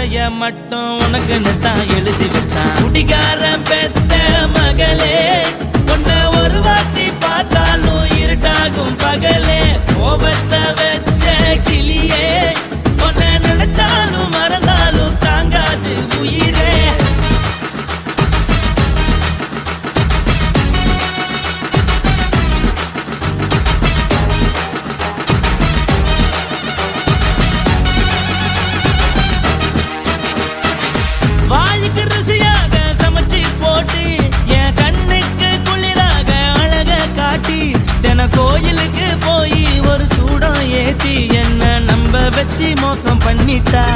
வார்த்தைய மட்டும் உனக்குன்னு தான் எழுதி வச்சான். குடிகாரன் பெத்த மகளே, உன்னை ஒரு வாட்டி பார்த்தாலும் இருட்டாகும் பகலே. கோபத்தை வச்ச கிளியே, உன்னை நினைச்சாலும் மறந்தாலும் தாங்காது உயிரே. வாய்க்கு ருசியாக சமைச்சு போட்டு என் கண்ணுக்கு குளிராக அழக காட்டி தின கோயிலுக்கு போய் ஒரு சூடம் ஏத்தி என்ன நம்ப வச்சு மோசம் பண்ணிட்டா.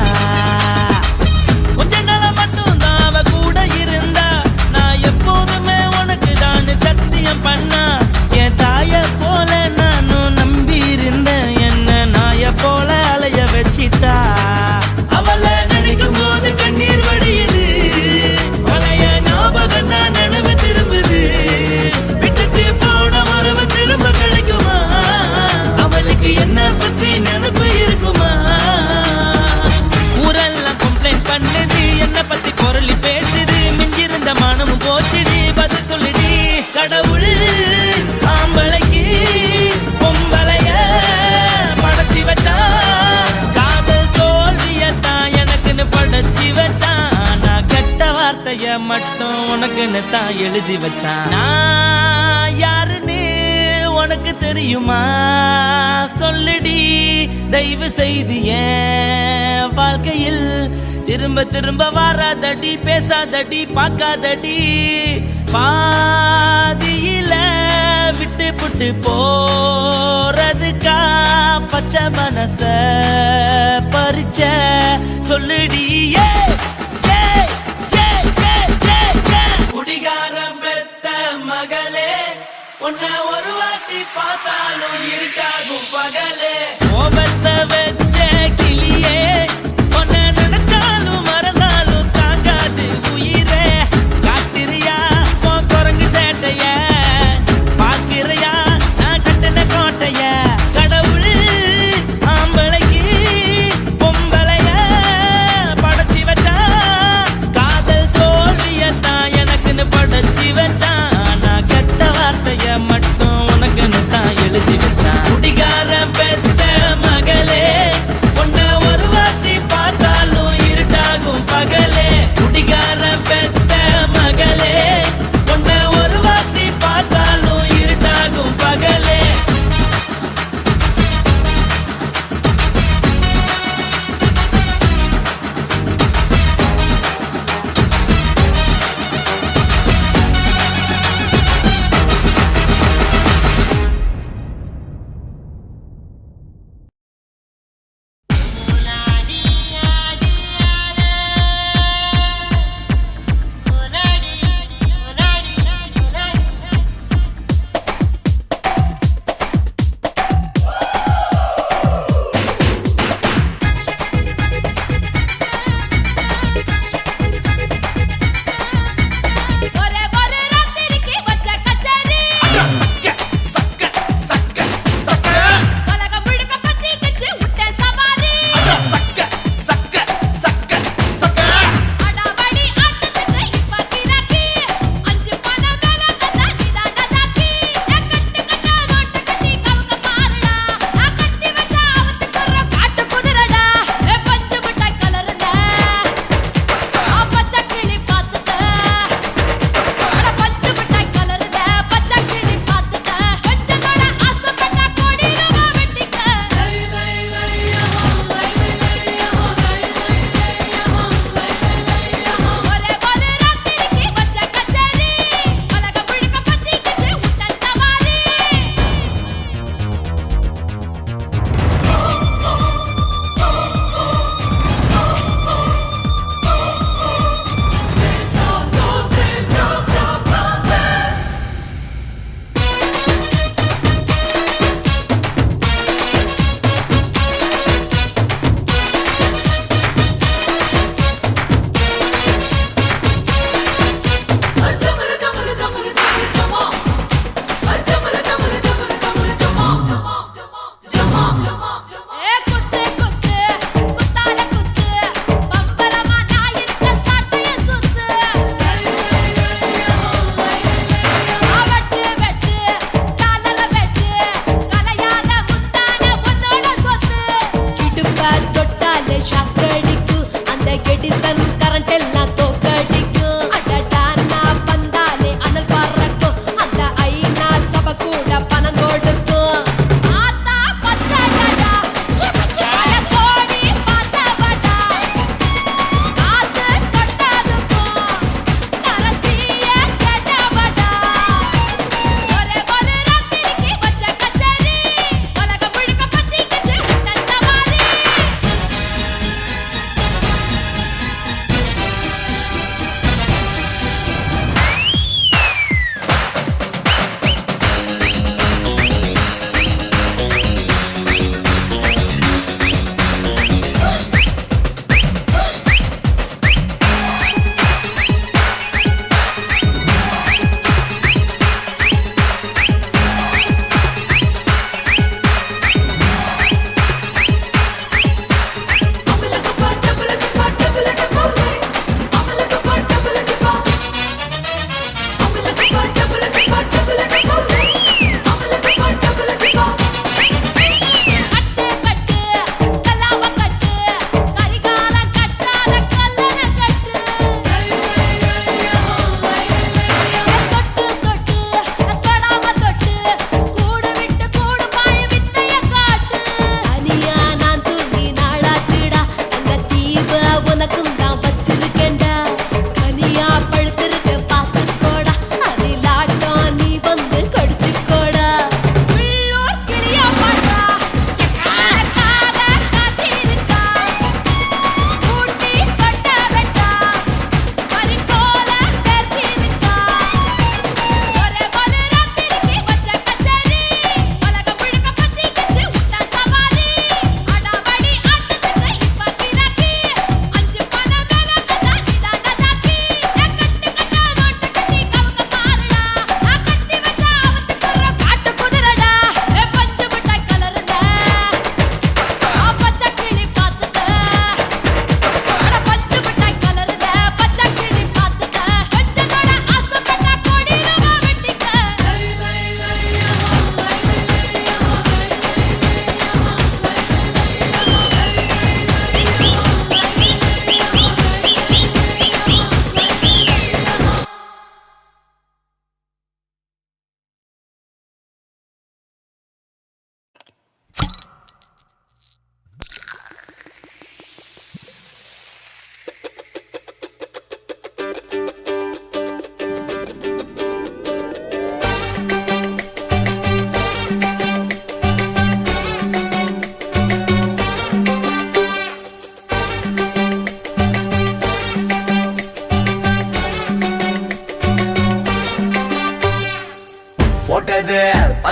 கொஞ்ச நாள மட்டும் தான் அவ கூட இருந்தா, நான் எப்போதுமே உனக்கு தான் சத்தியம் பண்ணா. என் தாய போல நானும் நம்பி இருந்தேன், என்ன நாய போல அலைய வச்சிட்டா. அவளை நினைக்கும் போது கண்ணீர் வடியுது, பழைய ஞாபகம் தான் நினைவு திரும்புது. விட்டுட்டு போன உறவு திரும்ப கிடைக்குமா? அவளுக்கு என்ன பத்தி நினைப்பு இருக்குமா? ஊரெல்லாம் கம்ப்ளைண்ட் பண்ணுது, என்ன பத்தி குரலி பேசுது. மிஞ்சிருந்த மனமும் போச்சுடி, பதில் சொல்லுடி. கடவுள் ஆம்பளைக்கு பொம்பளைய படைச்சி வச்சான், காதல் தோல்வியத்தான் எனக்குன்னு படைச்சி வச்சான். நான் கெட்ட வார்த்தைய மட்டும் உனக்குன்னு தான் எழுதி வச்சான். நான் யாருன்னு உனக்கு தெரியுமா? சொல்லுடி தயவு செய்து என் வாழ்க்கையில் திரும்ப திரும்ப வராதடி, பேசாதடி, பார்க்காதடி. பாதியில விட்டு புட்டு போறதுக்கா பச்சை மனச பறிச்ச சொல்லுடி. குடிகாரம் பெத்த மகளே, உன்னை ஒரு வாட்டி பார்த்தாலும் இருக்காகும் பகலே. கோபத்தை வச்ச கிளியே, உன்னை நினைச்சாலும் மறந்தாலும் தாங்காது உயிரே. காத்திரியா உன் குரங்கு சேட்டைய, பார்க்கிறையா நான் கட்டின கோட்டைய. கடவுள் ஆம்பளைக்கு பொம்பளைய படைச்சி வச்சான், காதல் தோல்வியத்தான் எனக்குன்னு படைச்சி வச்சான். நான் கெட்ட வார்த்தைய மட்டும் உனக்குன்னு தான் எழுதி வச்சான். குடிகாரன் பெத்த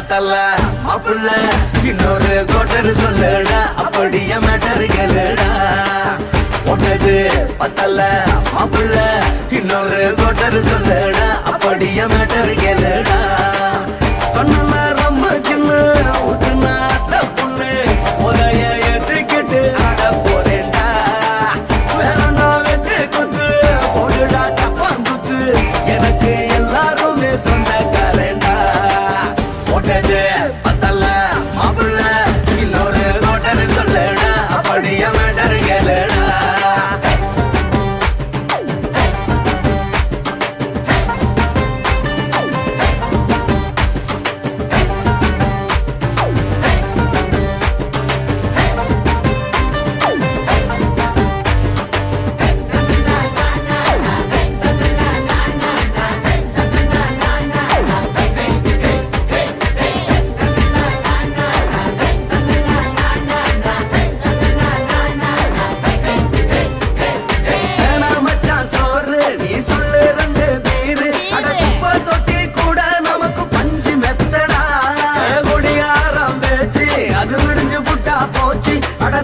பத்தல மாப்பிள்ள இன்னொரு கோட்டர் சொல்லுடா அப்படியே மேட்டர் கேளுடா ஒன்னது பத்தல மாப்பிள்ள இன்னொரு கோட்டர் சொல்லுடா அப்படியே மேட்டர் கேளுடா கண்ணல ரொம்ப சின்ன ஊத்துனா புண்ணு உதய ஏத்துக்கிட்டு ஆட போறேன்டா வேறண்டா வெட்டு குத்து போடுடா டப்பாங்குத்து எனக்கு எல்லாருமே சொந்தக்காரன்டா ஒட்டது பத்தல மாப்பிள்ள இன்னொரு கோட்டர் சொல்லுடா அப்படியே மேட்டர் கேளுடா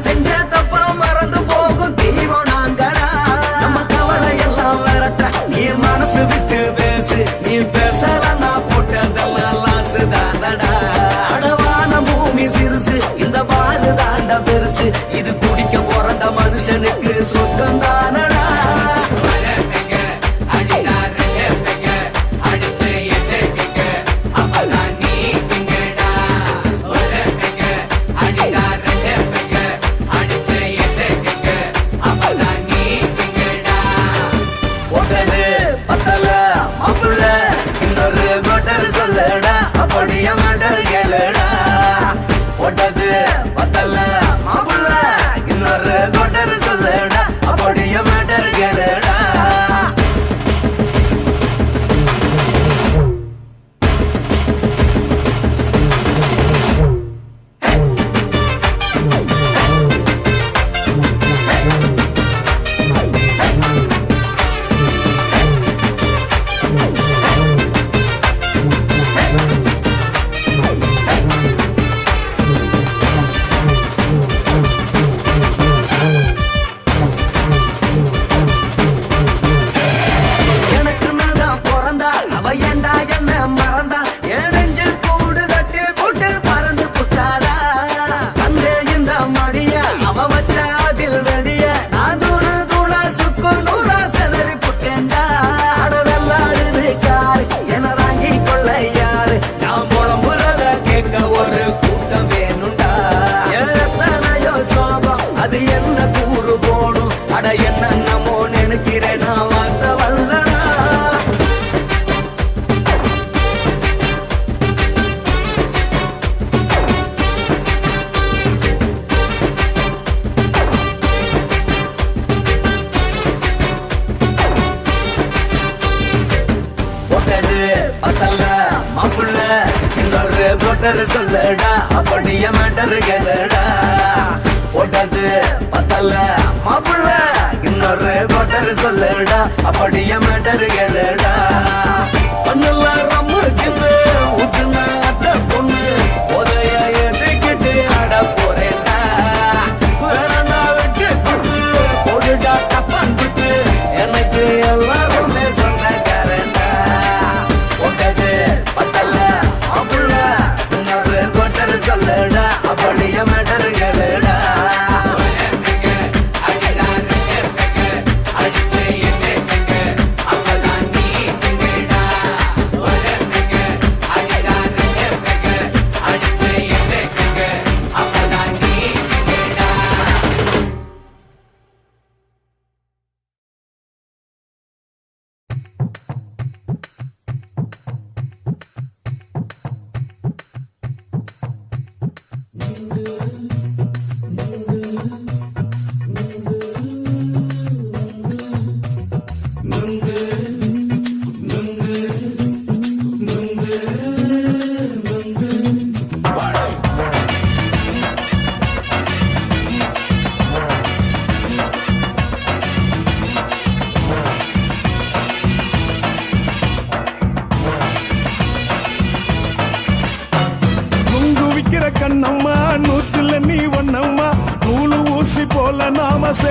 செஞ்ச தப்பா மறந்து போகும் தெய்வம் நாங்கடா நம்ம கவலை எல்லாம் விரட்ட நீ மனசு விட்டு பேசு நீ பேசலன்னா போட்டதெல்லாம் லாசு தானடா அடவான பூமி சிறுசு இந்த பாரு தாண்ட பெருசு இது குடிக்க பிறந்த மனுஷனுக்கு சொர்க்கம் தானடா அப்படியே மேட்டர் கேளுடா ஒட்டது பத்தல மாப்பிள்ள இன்னொரு கோட்டர் சொல்லுடா அப்படியே மேட்டர் கேளுடா அது என்ன கூறு போடும் அட என்ன நம்மோ நினைக்கிறேன் நான் வார்த்தை வல்லடா ஒட்டது பத்தல மாப்பிள்ள இன்னொரு கோட்டர் சொல்லுடா அப்படியே மேட்டர் கேளுடா ஒட்டது பத்தல மாப்பிள்ள இன்னொரு கோட்டர் சொல்லுடா அப்படியே மேட்டர் கேளுடா கண்ணுல ரொம்ப சின்ன ஊத்துனா பொண்ணு உதய ஏத்துக்கிட்டு ஆட போறேன்டா வேறண்டா வெட்டு குத்து போடுடா டப்பாங்குத்து எனக்கு எல்லாருமே சொந்தக்காரன்டா ஒட்டது பத்தல மாப்பிள்ள இன்னொரு கோட்டர் சொல்லுடா அப்படியே மேட்டர் கேளுடா நீ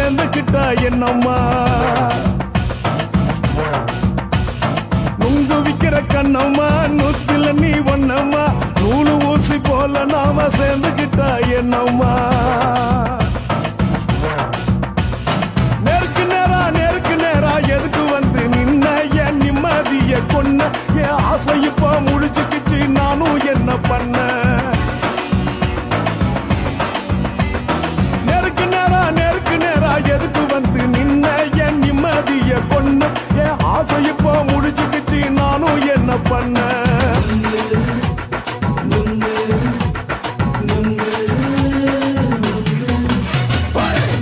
சேர்ந்துக்கிட்டா என்னம்மா நுங்கு விக்கிற கண்ணம்மா நூத்துல நீ ஒன்னம்மா நூலு ஊசி போல நாம சேர்ந்துக்கிட்டா என்னம்மா நேருக்கு நேரா எதுக்கு வந்து நின்ன என் நிம்மதிய கொன்ன என் ஆசை இப்ப முடிச்சுக்கிச்சு நானும் என்ன பண்ண நேருக்கு நேரா எதுக்கு வந்து நின்ன என் நிம்மதிய கொன்ன என் ஆசை இப்ப முடிச்சுக்கிச்சு நானும் என்ன பண்ண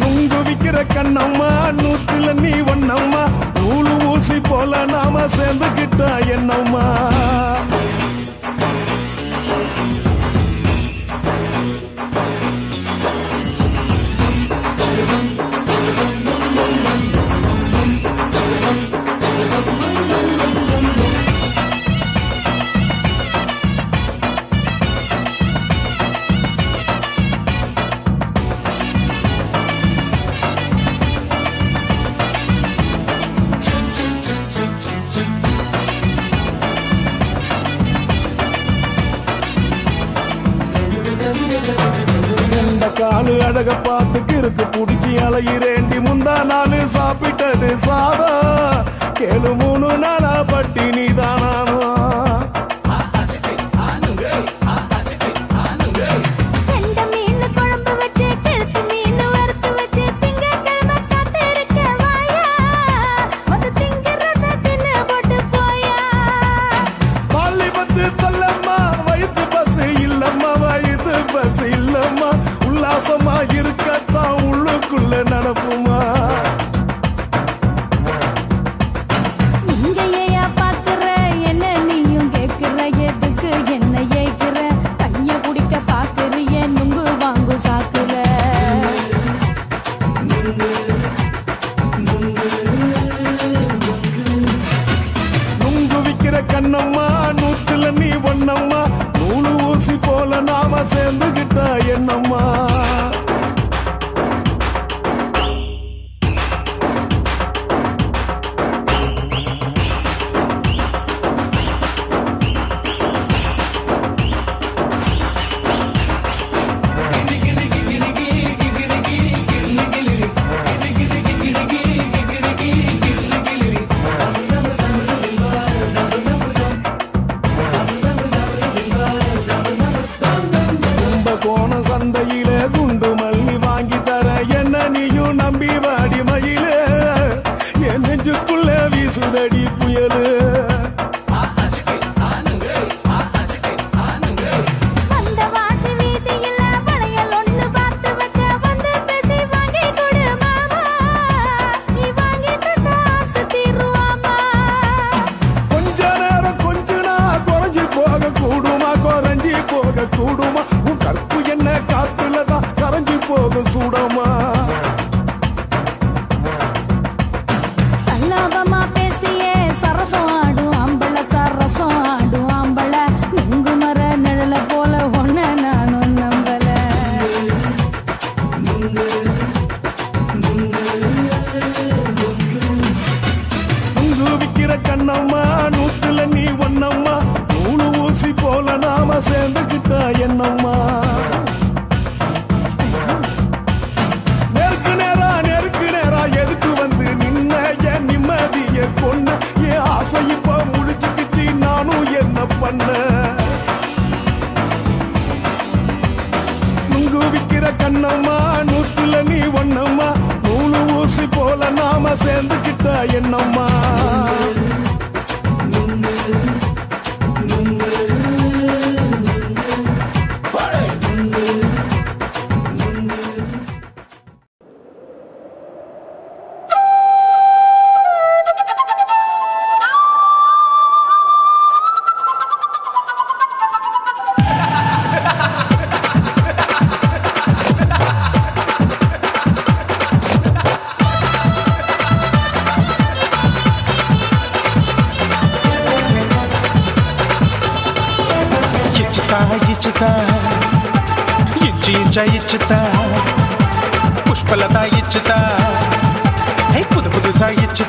நுங்கு விக்கிற கண்ணம்மா நூத்துல நீ ஒன்னம்மா நூலு ஊசி போல நாம சேர்ந்துக்கிட்டா என்னம்மா காலு அழக பார்த்து கிறுக்கு புடிச்சி அலையிறேண்டி முந்தா நாலு சாப்பிட்டது சாதம் கேளு 3 நாளா பட்டினி தானானோ உல்லாசமா இருக்கத்தான் உள்ளுக்குள்ள நடப்புமா இங்கேயா பாக்குற என்ன நீயும் கேக்குற எதுக்கு என்ன ஏக்குற கைய குடிக்க பாக்குறிய நுங்கு வாங்கு சாக்குற நுங்கு விக்கிற கண்ணம்மா நூத்துல நீ ஒன்னம்மா நூலு ஊசி போல நாம சேர்ந்துகிட்டா என்னம்மா கோண சந்தையில குண்டு மல்லி வாங்கி தர என்ன நீயும் நம்பி வாடி மயிலே என் நெஞ்சுக்குள்ள வீசுதடி புயலு கூடுமா உன் கற்பு என்ன காத்துலதான் கரைஞ்சி போக சூடமா சல்லாபமா பேசியே சரசம் ஆடும் ஆம்பள சரசம் ஆடும் ஆம்பள நுங்கு மர நிழல போல ஒன்ன நானும் நம்பல நுங்கு விக்கிற கண்ணம்மா நூத்துல நீ ஒன்னம்மா நூலு ஊசி போல நாம சேர்ந்துக்கிட்டா என்னம்மா நேருக்கு நேரா எதுக்கு வந்து நின்ன என் நிம்மதிய கொன்ன என் ஆசை இப்ப முடிச்சுக்கிச்சு நானும் என்ன பண்ண நுங்கு விக்கிற கண்ணம்மா நூத்துல நீ ஒன்னம்மா நூலு ஊசி போல நாம சேர்ந்துக்கிட்டா என்னம்மா ఇచ్చుతా ఇంచి ఇంచ ఇచ్చుతా పుష్పలత ఇచ్చుతా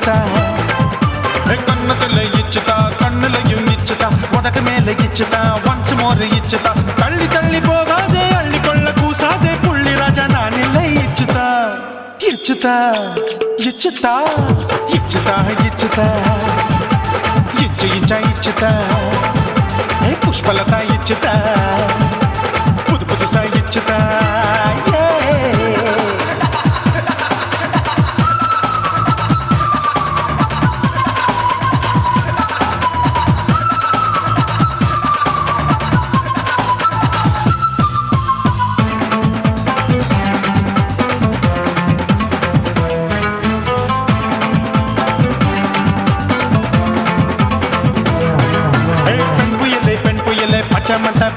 இச்சுதா கண்ணத்துல இச்சுதா கண்ணுலையும் இச்சுதா உதட்டு மேல இச்சுதா ஒன்ஸ் மோர் இச்சுதா தள்ளி தள்ளி போகாதே அள்ளி கொள்ள கூசாதே புள்ளி ராஜா நான் இல்லை இச்சுதா இச்சுதா இச்சுதா இச்சுதா இச்சுதா இச்சு இச்சா இச்சுதா புஷ்பலதா இச்சுதா புது புதுசா இச்சுதா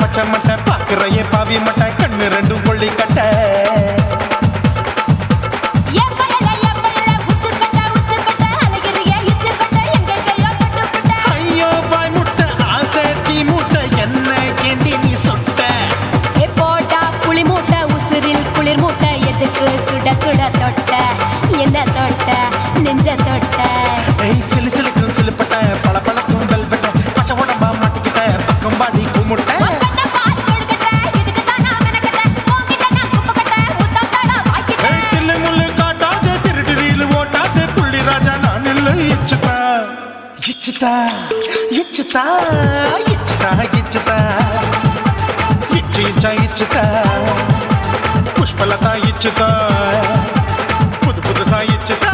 பச்சை மட்டை பாக்குறையே பாவி மட்டை கண்ணு ரெண்டும் கொள்ளி கட்ட ஐயோ வாய் முட்டை ஆசை தீ முட்டை என்ன கேண்டி நீ சொட்ட போட்டா புளி மூட்டை உசுரில் குளிர் மூட்டை எதுக்கு சுட சுட தொட்ட என்ன தொட்ட நெஞ்ச தொட்ட சிலு சிலுக்கும் சிலுப்பட்ட பல பழக்கும் வெல்வெட்ட பச்சை உடம்பா மாட்டிக்கிட்ட பக்கம் பாடி குமுட்ட இச்சுதா இச்சுதா இச்சுதா இச்சுதா இச்சு இச்சா இச்சுதா புஷ்பலதா இச்சுதா புது புதுசா இச்சுதா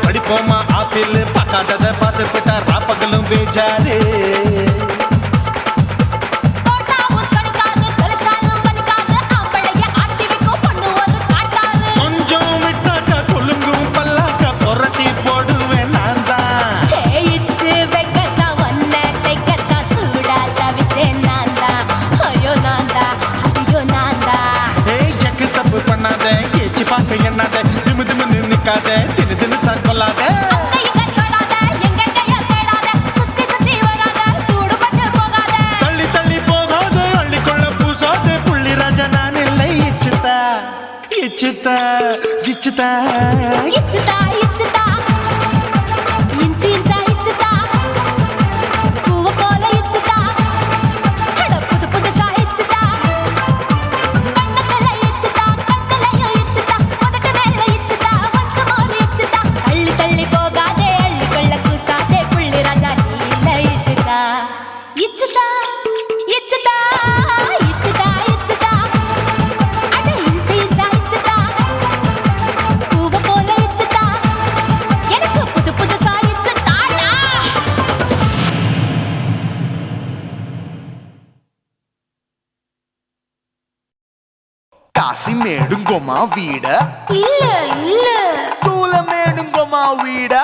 படிப்போமா ஆப்பிள் பார்க்காதத பார்த்து விட்டா ராப்பகலும் பேச்சாரு கொஞ்சம் விட்டாக்க கொலுங்கும் பல்லாக்க புரட்டி போடுவேன் நான் தான் இச்சு வைக்கத்தா வண்ண தைக்கத்தா சூடா தவிச்சேன் நான் தான் ஐயோ நான் தான் ஐயோ நான் தான் எக்கு தப்பு பண்ணாத ஏச்சு பார்க்க எண்ணாத திமு திமுன்னு நிக்காத தினு தினு கொல்லாத தள்ளி தள்ளி போகாத அள்ளி கொள்ள பூசாத புள்ளி ராஜா நான் இல்லை இச்சுதா இச்சுதா இச்சுதா இச்சுதா இச்சுதா இஞ்சி இஞ்சா இச்சுதா பூவ போல இச்சுதா புது புதுசா இச்சுதா கண்ணத்துல இச்சுதா கண்ணலையும் இச்சுதா உதட்டு மேல இச்சுதா வம்சமோர் இச்சுதா அள்ளி தள்ளி போகாதே அள்ளி கொள்ள கூசாதே புள்ளி ராஜா நீ இல்ல இச்சுதா இச்சுதா இச்சுதா இச்சுதா இச்சுதா அட இஞ்சி இஞ்சா இச்சுதா பூவ போல இச்சுதா எனக்கு புது புதுசா இச்சுதாடா காசி மேடுங்கோமா வீட இல்ல இல்ல தூల మేడుంగోమా వీడ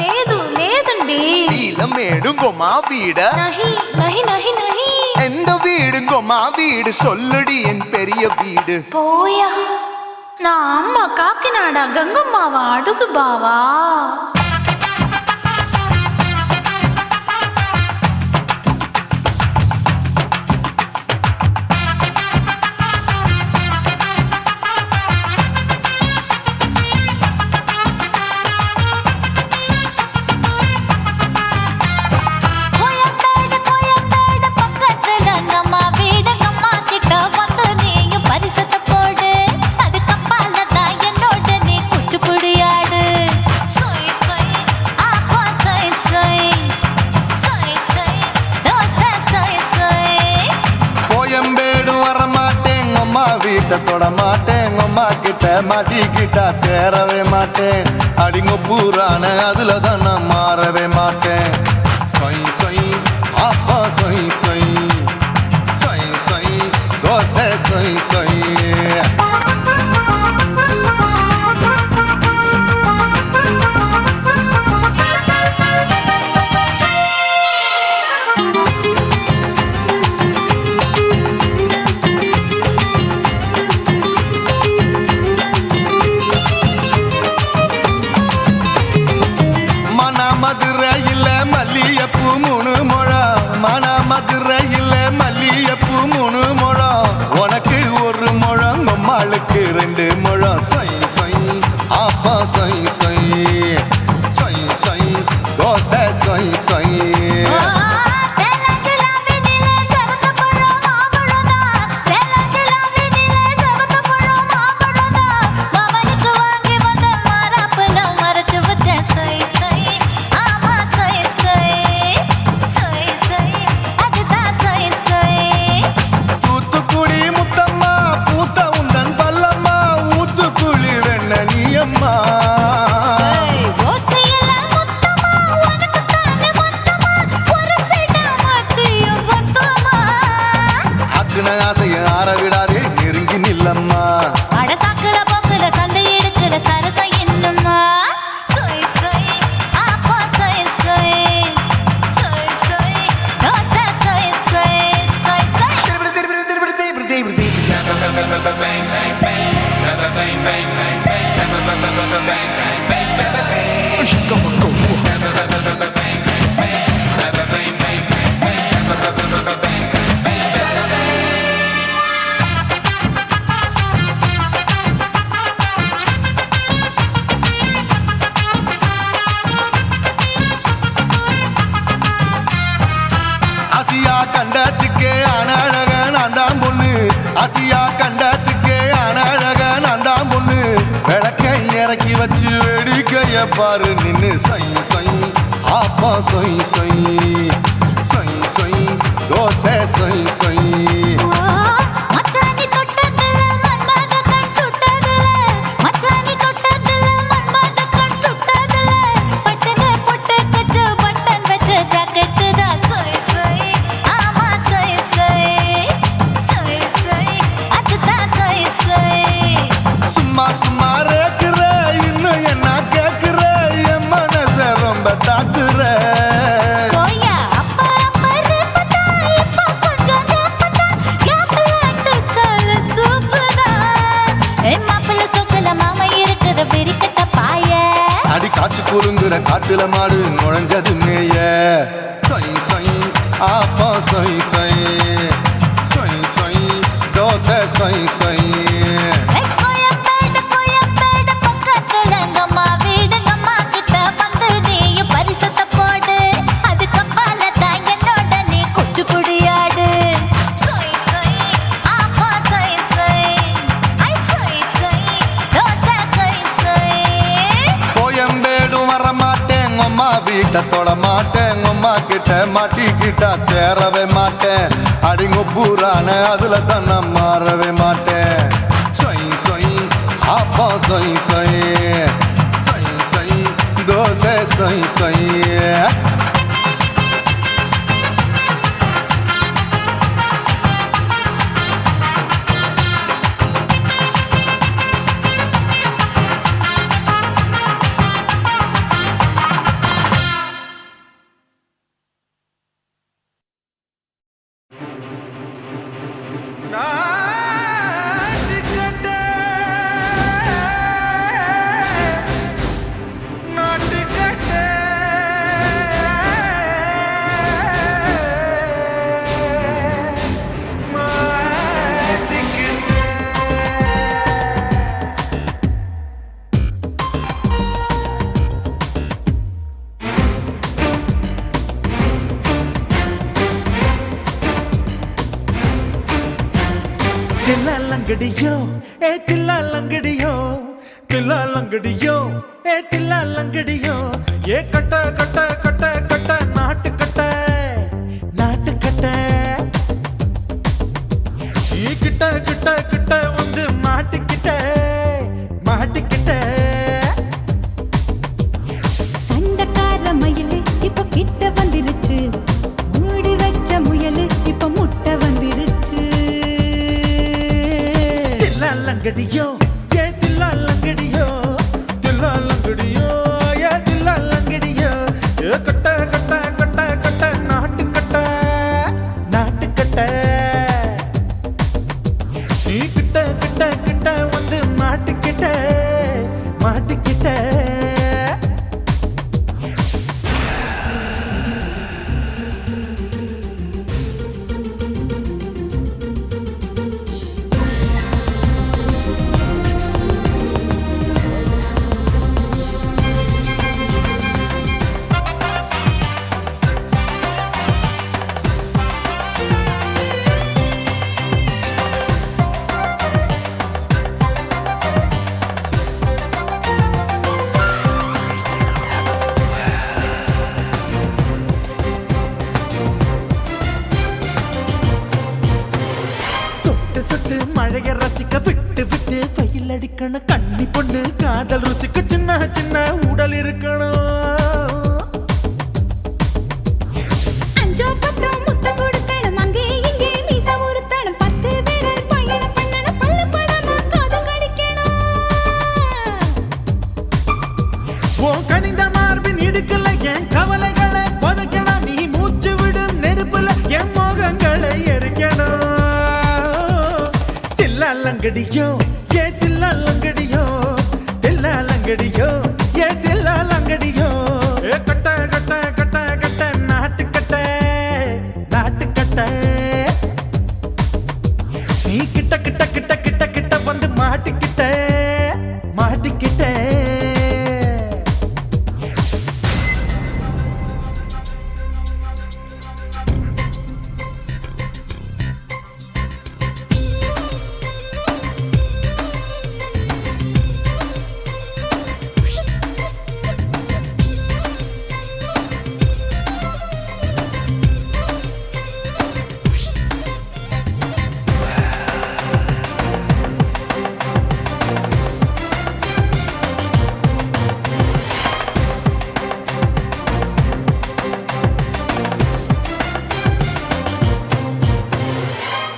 లేదు లేదండి నీల మేడుంగోమా వీడ నహి నహి నహి నహి எந்த வீடுங்கோமா வீடு சொல்லுடி என் பெரிய வீடு పోయా నా అమ్మ కాకినాడ గంగమ్మావా అడుగు బావా வீட்டை தொட மாட்டேன் அம்மா கிட்ட மாட்டிக்கிட்டா தேரவே மாட்டேன் அடிங்க பூரான அதுல தான் நான் மாறவே மாட்டேன் சொய் சொய் ஆப்பா சொய் சொய் சொய் சொய் தோசை சொய் சொய் சொய் சொய் சொய் சொய் தோசை சொய் சொய் தூத்துக்குடி முத்தம்மா பூத்த உந்தன் பல்லம்மா ஊத்துக்குழி வெண்ண நீயம்மா அக்குன ஆசைய ஆற விடாதே நெருங்கி நில்லம்மா அடசாக்குல போக்குல சந்தை எடுக்கல சரசம் என்னம்மா சொய் சொய் ஆப்பா சொய் சொய் சொய் சொய் தோசை சொய் சொய் சொய் சொய் ஆசியா கண்டத்துக்கே அனழக நான் தான் பொண்ணு ஆசியா கண்டத்துக்கே அனழக நான் தான் பொண்ணு விளக்கை இறக்கி வச்சு வேடிக்கைய பாரு நின்னு சொய் சொய் ஆப்பா சொய் சொய் சொய் சொய் தோசை சொய் சொய் மச்சானி தொட்டதுல மன்மத கண் சுட்டதுல மச்சானி தொட்டதுல மன்மத கண் சுட்டதுல பட்டன பொட்டு கச்சு பட்டன் வச்ச ஜாக்கெட்டு தான் சொய் சொய் ஆமா சொய் சொய் சொய் சொய் அதுதான் சொய் சொய் சும்மா சும்மா ரேக்குற இன்னும் என்ன கேக்குற என் மனச ரொம்ப தாக்குற கோயா அப்பா அப்பா ரப்பதா இப்ப கொஞ்சம் ரப்பதா கேப்லாட்டு கால சூப்பரா ஏ மாப்பிள்ள சொக்கல மாமா இருக்கிற பெரிக்கட்ட பாய அடி காய்ச்சி குறுங்குற காட்டுல மாடு நுழைஞ்சது மேய சொய் சொய் ஆப்பா சொய் சொய் சொய் சொய் தோசை சொய் சொய் கோயம்பேடு பக்கத்துல எங்கம்மா வீடு அம்மா கிட்ட வந்து நீயும் பரிசத்தை போடு அது கப்பால தான் என்னோட நீ கொச்சு குடியாடு சொய் சொய் ஆப்பா சொய் சொய் ஐ சொய் சொய் தோசை சொய் சொய் கோயம்பேடும் வர மாட்டேன் அம்மா வீட்டை தொட மாட்டேன் அம்மா கிட்ட மாட்டிக்கிட்டா தேரவே மாட்டேன் அடிங்க பூரான அதுல தான் நான் மாறவே மாட்டேன் சொய் சொய் ஆப்பா சொய் சொய் சொய் சொய் தோசை சொய் சொய் தில்லாலங்கடியோ ஏ தில்லாலங்கடியோ தில்லாலங்கடியோ ஏ தில்லாலங்கடியோ ஏ கட்ட கட்ட கட்ட கட்ட நாட்டு கட்ட நாட்டு கட்ட நீ கிட்ட கிட்ட கிட்ட வந்து மாட்டிக்கிட்ட மாட்டிக்கிட்ட சண்டக்கார மயிலு இப்ப கிட்ட வந்துருச்சு மூடி வச்ச முயலு இப்ப முட்டை வந்துருச்சு தில்லாலங்கடியோ ஏ தில்லாலங்கடியோ தில்லாலங்கடியோ ஏ தில்லாலங்கடியோ ஏ கட்ட கட்ட கட்ட கட்ட நாட்டு கட்ட நாட்டு கட்ட நீ கிட்ட கிட்ட கிட்ட வந்து மாட்டிக்கிட்ட மாட்டிக்கிட்ட இருக்கணும் கண்ணி பொண்ணு காதல் ருசிக்கு சின்ன சின்ன உடல் இருக்கணும் அஞ்சோ பத்தோ முத்தம் கொடுக்கணும் அங்கே இங்கே மீச உருத்தணும் 10 விரல் பயணம் பண்ணணும் பல்ல படமா காது கடிக்கணும் ஓ கனிந்த மார்பின் இடுக்கல என் கவலைகளை புதைக்கணும் நீ மூச்சு விடும் நெருப்புல என் மோகங்களை எரிக்கணும் தில்லாலங்கடியோ ஏ தில்லாலங்கடியோ தில்லாலங்கடியோ ஏ தில்லாலங்கடியோ ஏ கட்ட கட்ட கட்ட கட்ட நாட்டுக்கட்ட நாட்டுக்கட்ட நீ கிட்ட கிட்ட கிட்ட கிட்ட கிட்ட வந்து மாட்டிக்கிட்ட மாட்டிக்கிட்ட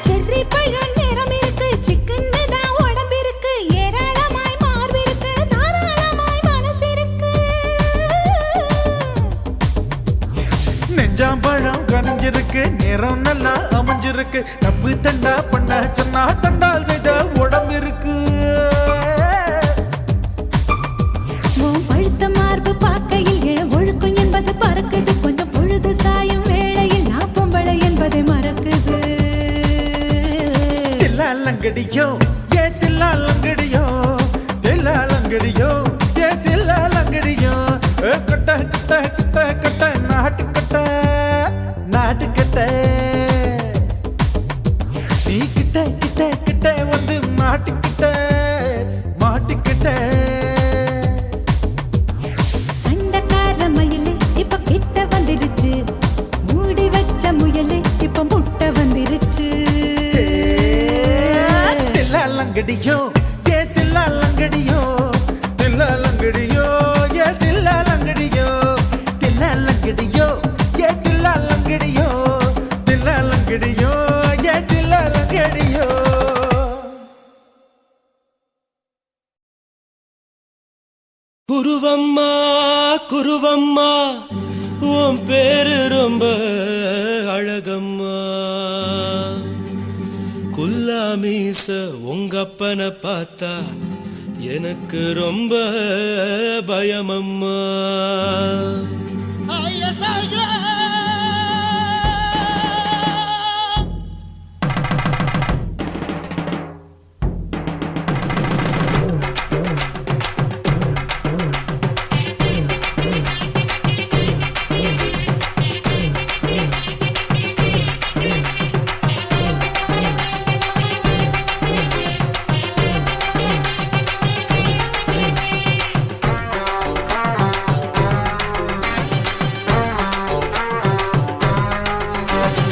செர்ரி பழம் நிறம் இருக்கு சிக்கன்னு தான் உடம்பு இருக்கு ஏராளமாய் மார்பு இருக்கு தாராளமாய் மனசு இருக்கு நெஞ்சாம்பழம் கனிஞ்சிருக்கு நிறம் நல்லா அமைஞ்சிருக்கு தப்பு தண்டா பண்ண சொன்னா தண்டால் செய்த உடம்பு இருக்கு உன் பழுத்த மார்பு பார்க்கையில் என் ஒழுக்கம் என்பது பறக்குது கொஞ்சம் பொழுது சாயும் வேளையில் நான் பொம்பளை என்பதை மறக்குது தில்லாலங்கடியோ ஏ தில்லாலங்கடியோ தில்லாலங்கடியோ ஏ தில்லாலங்கடியோ கட்ட கட்ட கட்ட கட்ட நாட்டுக்கட்ட நாட்டுக்கட்ட நீ கிட்ட கிட்ட கிட்ட வந்து மாட்டிக்கிட்ட மாட்டிக்கிட்ட சண்டைக்கார மயிலு இப்ப கிட்ட வந்துருச்சு மூடி வச்ச முயலு இப்ப முட்டை வந்துருச்சு தில்லாலங்கடியோ ஏ தில்லாலங்கடியோ தில்லாலங்கடியோ ஏ தில்லாலங்கடியோ தில்லாலங்கடியோ ஏ தில்லாலங்கடியோ தில்லாலங்கடியோ ஏ தில்லாலங்கடியோ குருவம்மா குருவம்மா உன் பேரு ரொம்ப அழகம்மா குல்லாமீச உங்க அப்பனை பார்த்தா எனக்கு ரொம்ப பயமம்மா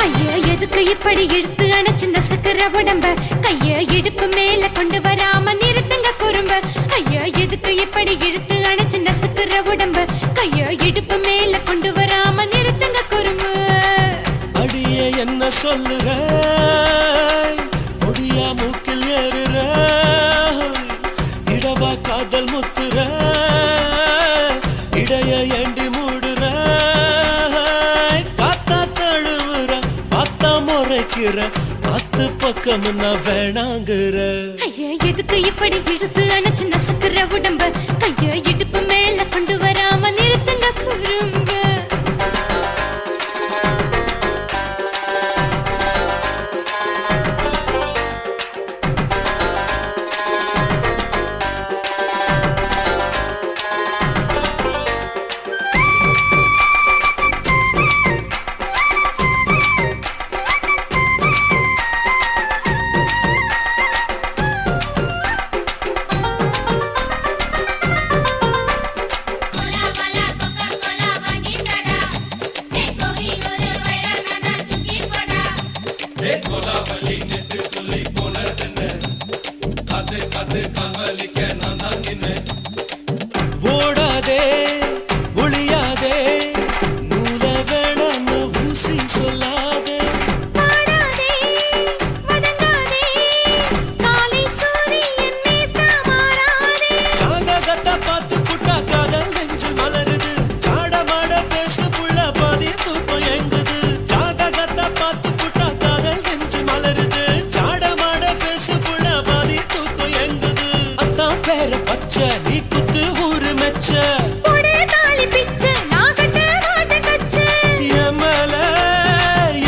ஐயா எதுக்கு இப்படி இழுத்து அணைச்சு நசுக்கிற உடம்ப கைய இடுப்பு மேல கொண்டு வராம நிறுத்துங்க குறும்ப ஐயா எதுக்கு இப்படி இழுத்து அணைச்சு நசுக்கிற உடம்ப கைய இடுப்பு மேல கொண்டு வராம நிறுத்துங்க குறும்பு அடியே என்ன சொல்லுற பொடியா மூக்கில் ஏறுற இடவா காதல் முத்துற இடைய ஏண்டி மூடுற காத்தா தழுவுற பார்த்தா முறைக்கிற 10 பக்கம் நான் வேணாங்குற ஐயா எதுக்கு இப்படி இழுத்து அணைச்சு நசுக்கிற உடம்ப கைய இடுப்பு மேல கொண்டு வராம நிறுத்துங்க குறும்ப போடே தாலி பிச்சை நான் கட்ட மாட்டேன் கச்சை என் மேல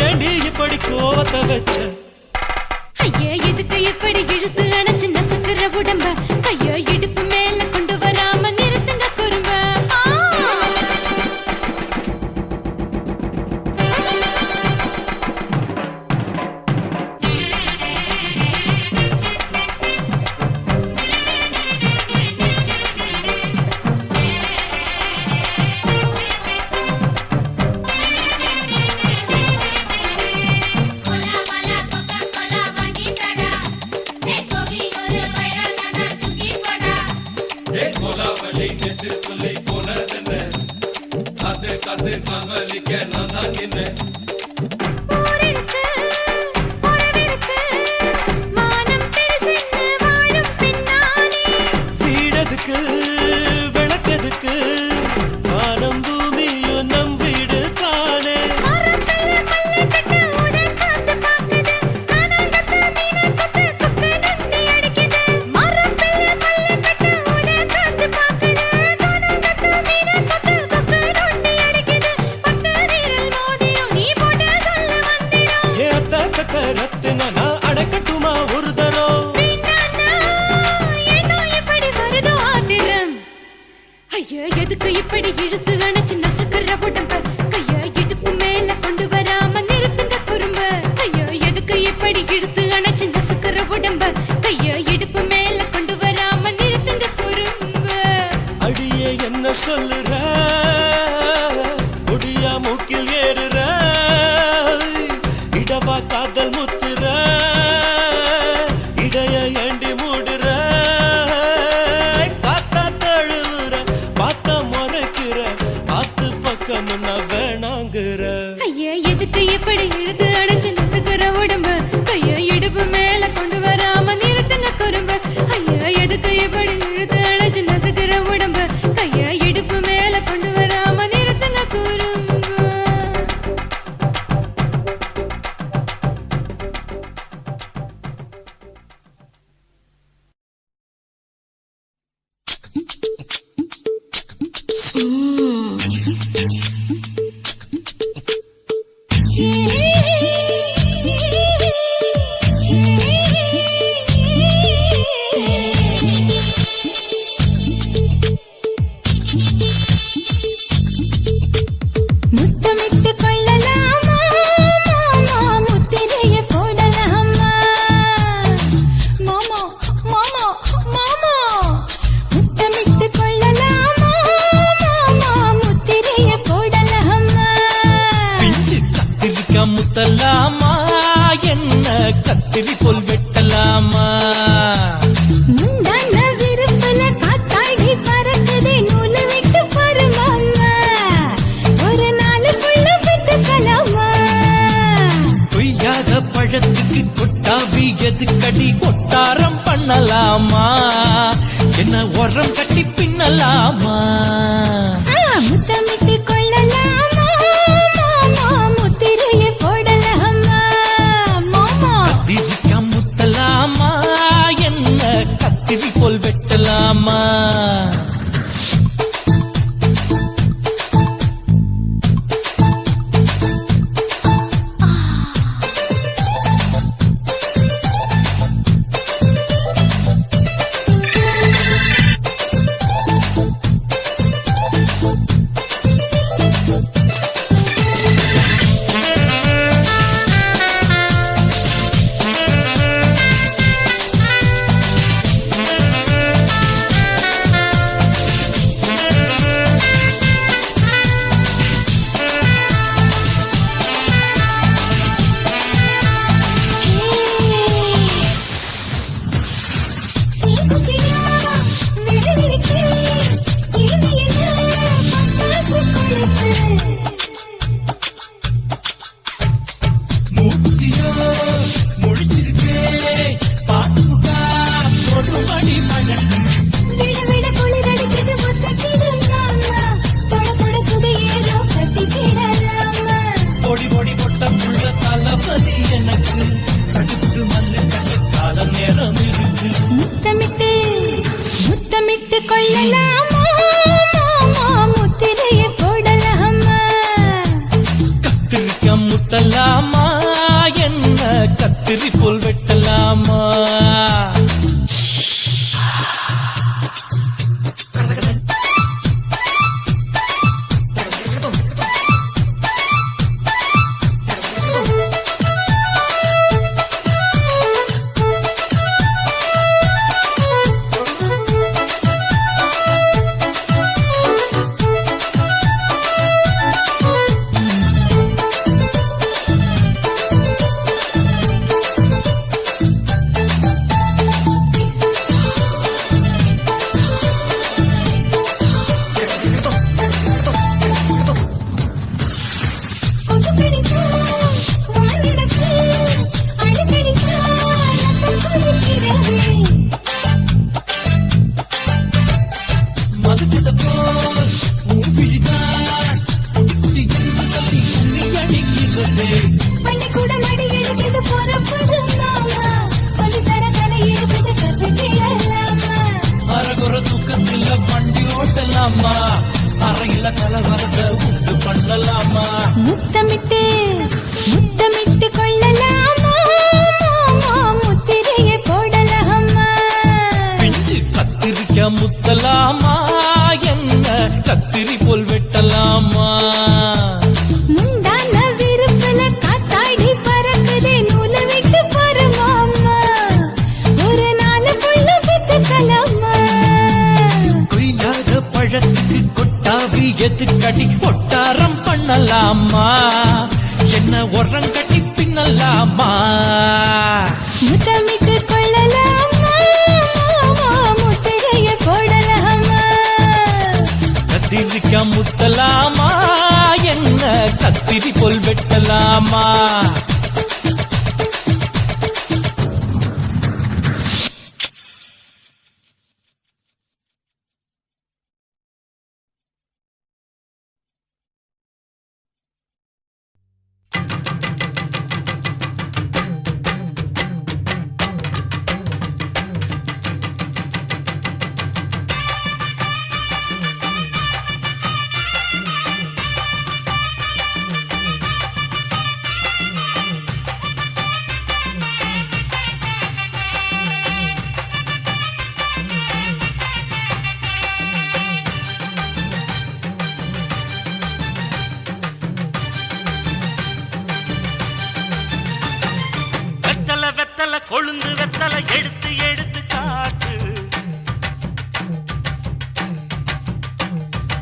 ஏண்டி இப்படி கோவத்தை வச்ச ஐயா எதுக்கு எப்படி இழுத்து அணைச்சு நசுக்குற உடம்ப ஐயோ இடுப்பு மேல கொண்டு வராம நிறுத்துங்க குறும்ப ஊரிருக்கு, உறவிருக்கு, மானம் பெருசென்னு வாழும் பின்னானே. வீடதுக்கு விளக்கதுக்கு வானம் பூமியும் நம் வீடு தானே மரத்துல மல்லி கட்டு உதற் காத்து பாக்குது. கானாங்கத்து மீனாக்கத்து குக்கு நொண்டி அடிக்குது. மரத்துல மல்லி கட்டு உதற் காத்து பாக்குது. கானாங்கத்து மீனாக்கத்து குக்கு நொண்டி அடிக்குது. பத்து வீரல் மோதிரம் நீ போட்டு சொல்ல வந்திடும். ஏத்த பெத்த ரத்தின நான் அடக்கட்டுமா ஒரு தரம் வீணானா, ஏனோ இப்படி வருதோ ஆத்திரம்? ஐயோ எதுக்கு இப்படி இழுத்து அணைச்சு நசுக்குற உடம்ப கையோ இடுப்பு மேல கொண்டு வராம நிறுத்துங்க குறும்ப ஐயோ எதுக்கு இப்படி இழுத்து அணைச்சு நசுக்குற உடம்ப கையோ இடுப்பு மேல கொண்டு வராம நிறுத்துங்க குறும்ப அடியே என்ன சொல்லுற முடியா மூக்கில் ஏறுற இடவா காதல் முத்துற இடைய ஏண்டி மூடுற காத்தா தழுவுற பார்த்த முறைக்கிற பார்த்து பக்கம் நான் வேணாங்கிற ஐயா எதுக்கு இப்படி இழுத்து அணைச்சு நசுக்குற உடம்ப கையோ இடுப்பு மேல கொண்டு வராம நிறுத்துங்க குறும்ப ஐயா எதுக்கு இப்படி இழுத்து அணைச்சு நசுக்குற உடம்ப கையோ இடுப்பு மேல கொண்டு வராம நிறுத்துங்க குறும்ப முத்தமிட்டு கொள்ளலாமா மாமா முத்திரைய போடலாமா மாமா மாமா மாமா முத்தமிட்டு கொள்ளலாமா மாமா முத்திரைய போடலாமா பிஞ்சு கத்திரிக்கா முத்தலாமா என்ன கத்திரி போல் வெட்டலாமா முந்தான விருப்பல காத்தாடி பறக்குதே நூலு விட்டு பாரு மாமா ஒரு நாளுக்குள்ள விட்டுக்கலாமா பொய்யாத பழத்துக்கு கொட்டாவி எதுக்கடி கொட்டாரம் பண்ணலாமா என்ன உரம் கட்டி பின்னலாமா முத்தமிட்டு கொள்ளலாமா மாமா முத்திரைய போடலாமா மாமா கத்திரிக்கா முத்தலாமா என்ன கத்திரி போல் வெட்டலாமா விடுவிருக்கு இது என்ன பட்டாசு கொளுத்து பேசலாமா அறையில கலவரத்தை உண்டு பண்ணலாமா முத்தமிட்டு முத்தமிட்டு கொள்ளலாமா முத்திரையை போடலாமா பிஞ்சு கத்திரிக்க முத்தலாமா என்ன கத்திரி போல் வெட்டலாமா முந்தான விருப்பல காத்தாடி பறக்குதே நூலை விட்டு பரமாமா ஒரு நாள் புள்ள வித்துக்கலாமா கொய்யாத பழத்துக்கு கொட்டாவி எதுக்கடி ஒட்டாரம் பண்ணலாமா என்ன உரங்கட்டி பின்னலாமா முத்தமிட்டு கொள்ளலாமா முத்திரையை போடலாமா கத்திரிக்க முத்தலாமா என்ன கத்திரி போல் வெட்டலாமா வெத்தல கொழுந்து வெத்தல எடுத்து எடுத்து காட்டு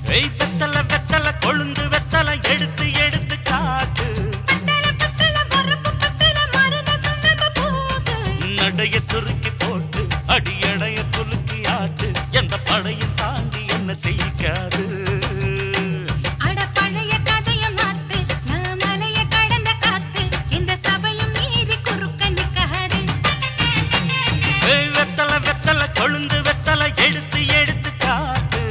வெத்தல வெத்தல கொழுந்து வெத்தல எடுத்து எடுத்து காட்டு நடைய சுருக்கி போட்டு அடியடைய குலுக்கி ஆட்டு எந்த படையும் தாண்டி என்ன செய்யாது கொழுந்து வெத்தல எடுத்து எடுத்து காட்டு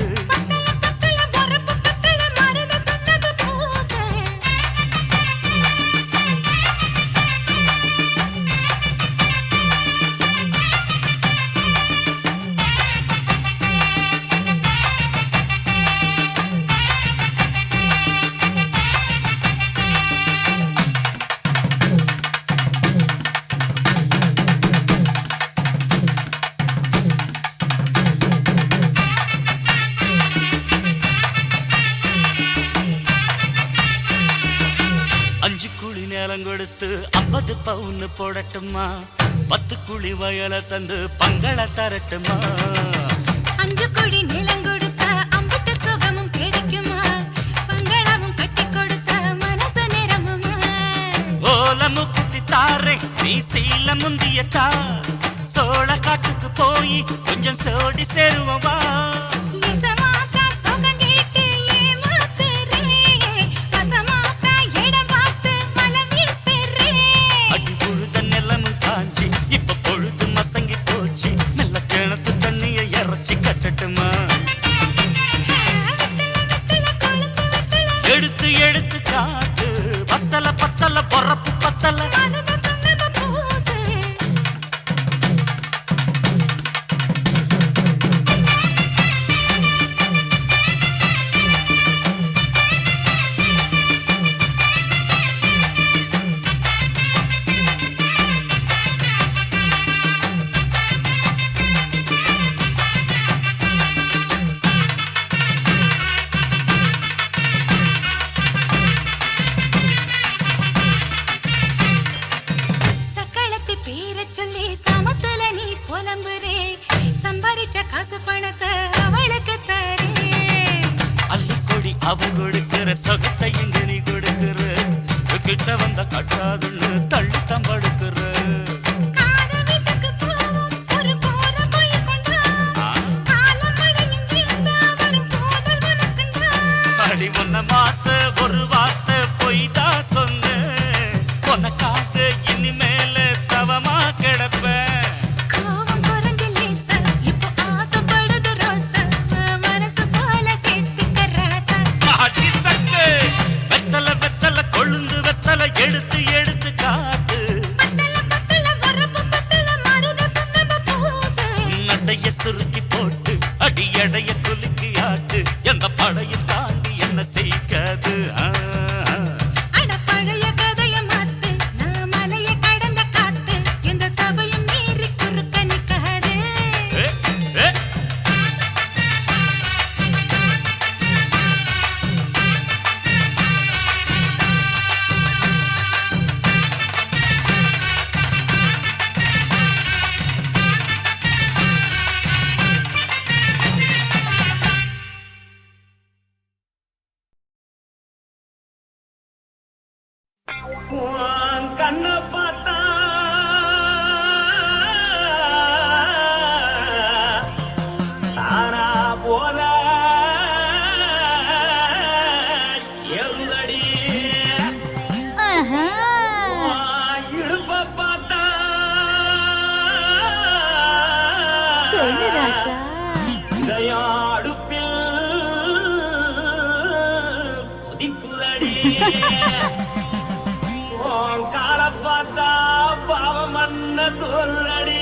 கொடுத்து 50 பவுன் போடட்டுமா 10 குழி வயல தந்து பங்கள தரட்டுமா 5 கோடி நிலம் கொடுத்தா அம்பட்டு சுகமும் கிடைக்குமா பங்களமும் கட்டி கொடுத்தா மனசு நிரம்புமா ஓல முக்குத்தி தாரே நீ சீல முந்தியத்தா சோழ காட்டுக்கு போய் கொஞ்சம் சோடி சேருவா கட்டட்டுமா எடுத்து எடுத்து காட்டு பத்தல பத்தல பொறப்பு பத்தல அவ கொடுக்கிற சொகத்தை எங்க நீ கொடுக்கிற கிட்ட வந்த கட்டாதுன்னு தள்ளி தம்படுக்கிற அடி உன்ன மாத்த ஒரு வார்த்தை பொய்தா சொன்ன உனக்காக இனிமேல தவமா கிடப்பேன் எடுத்து எடுத்து காட்டு நடைய சுருக்கி போட்டு அடி எடைய குலுக்கி ஆட்டு செய்யாது எந்த படையும் தாண்டி என்ன செய்யாது அட பழைய கதைய மாத்து நான் மலைய கடந்த காத்து இந்த சபையும் மீறி குறுக்க நிக்காது கண்ண பார்த்தா தானா போல எருதடி இடுப்ப பார்த்தா சொல்லு ராசா. இதயம் அடுப்பில் கொதிக்குதடி கால பார்த்தா பாவம் மண்ண தோல்றடி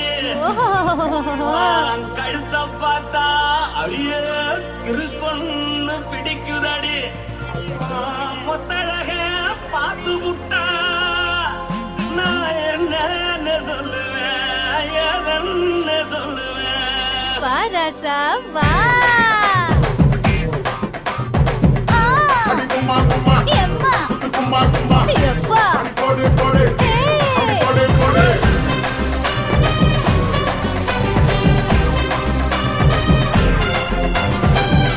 கழுத்த பார்த்தா அடியே இருக்குன்னு பிடிக்குதடி மொத்தழக பார்த்து விட்டா நான் என்ன சொல்லுவேன் எதன்னு சொல்லுவேன் வா ராசா வா. எம்மா எப்பா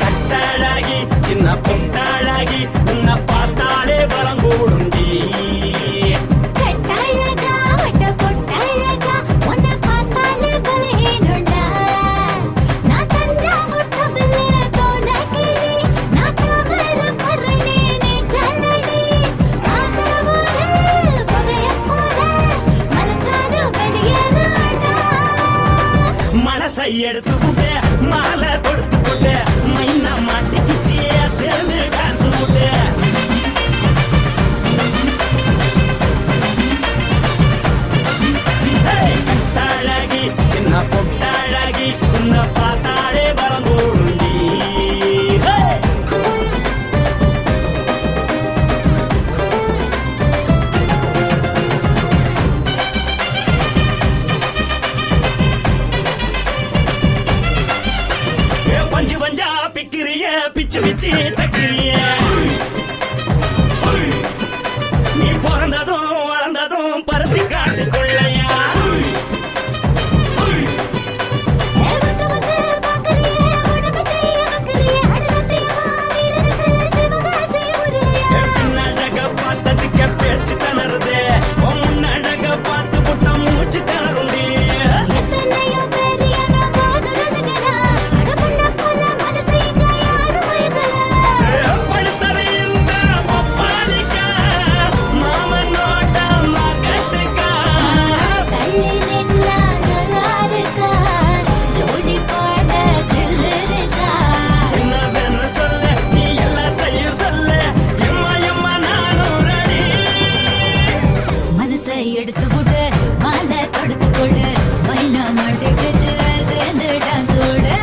கட்டாழாகி சின்ன பொட்டாழாகி உன்னை பார்த்தாலே பலம் கூடுண்டி கட்டழகா வட்ட பொட்டழகா உன்னை பார்த்தாலே பலஹீனண்டா. நான் தஞ்சாவூர் தவில தோலகிரி நான் தவற பரணி நீ ஜல்லடி. ஆசவூரில் புகைய போல மறைச்சாலும் வெளியேறாண்டா. மனசை எடுத்து புட்டு மாலை கொடுத்து புட்டு மைனா மாட்டிக்கிச்சியே சேர்ந்து டான்ஸ் போட்டு கட்டாழகி சின்ன பொட்டாழகி உன்னை பார்த்தாலே பலம் கூடுண்டி பஞ்சு பஞ்சா பிக்கிறிய பிச்சு பிச்சு தக்கிறிய நீ பிறந்ததும் வளர்ந்ததும் பருத்தி காட்டு கொள்ளையா வந்து வந்து பார்க்கறியே உடம்பு செய்ய வைக்கறியே அடலத்தையா வீடுக்கு சிவகாசி உருளையா. பின்னழக பார்த்ததுக்கு பேச்சு தளருது முன்னழக பார்த்து புட்ட மூச்சு தளருண்டி எத்தனையோ பெரிய போது ரசிகரா அடபுள்ள போல மனசை இங்க யாரும் வைக்கல. படுத்தது இந்த பப்பாளிக்கா மாமன் நோட்ட மகட்டுக்கா தள்ளி நின்னா நல்லா இருக்கா ஜோடி பாட தில் இருக்கா. என்ன வேணும் சொல்ல நீ எல்லாத்தையும் சொல்ல எம்மா எம்மா நானும் ரெடி மனசை எடுத்து விடு மாலை தொடுத்து கொடு மைனா மாட்டுக்கு சேர்ந்து டான்ஸ் ஓடு.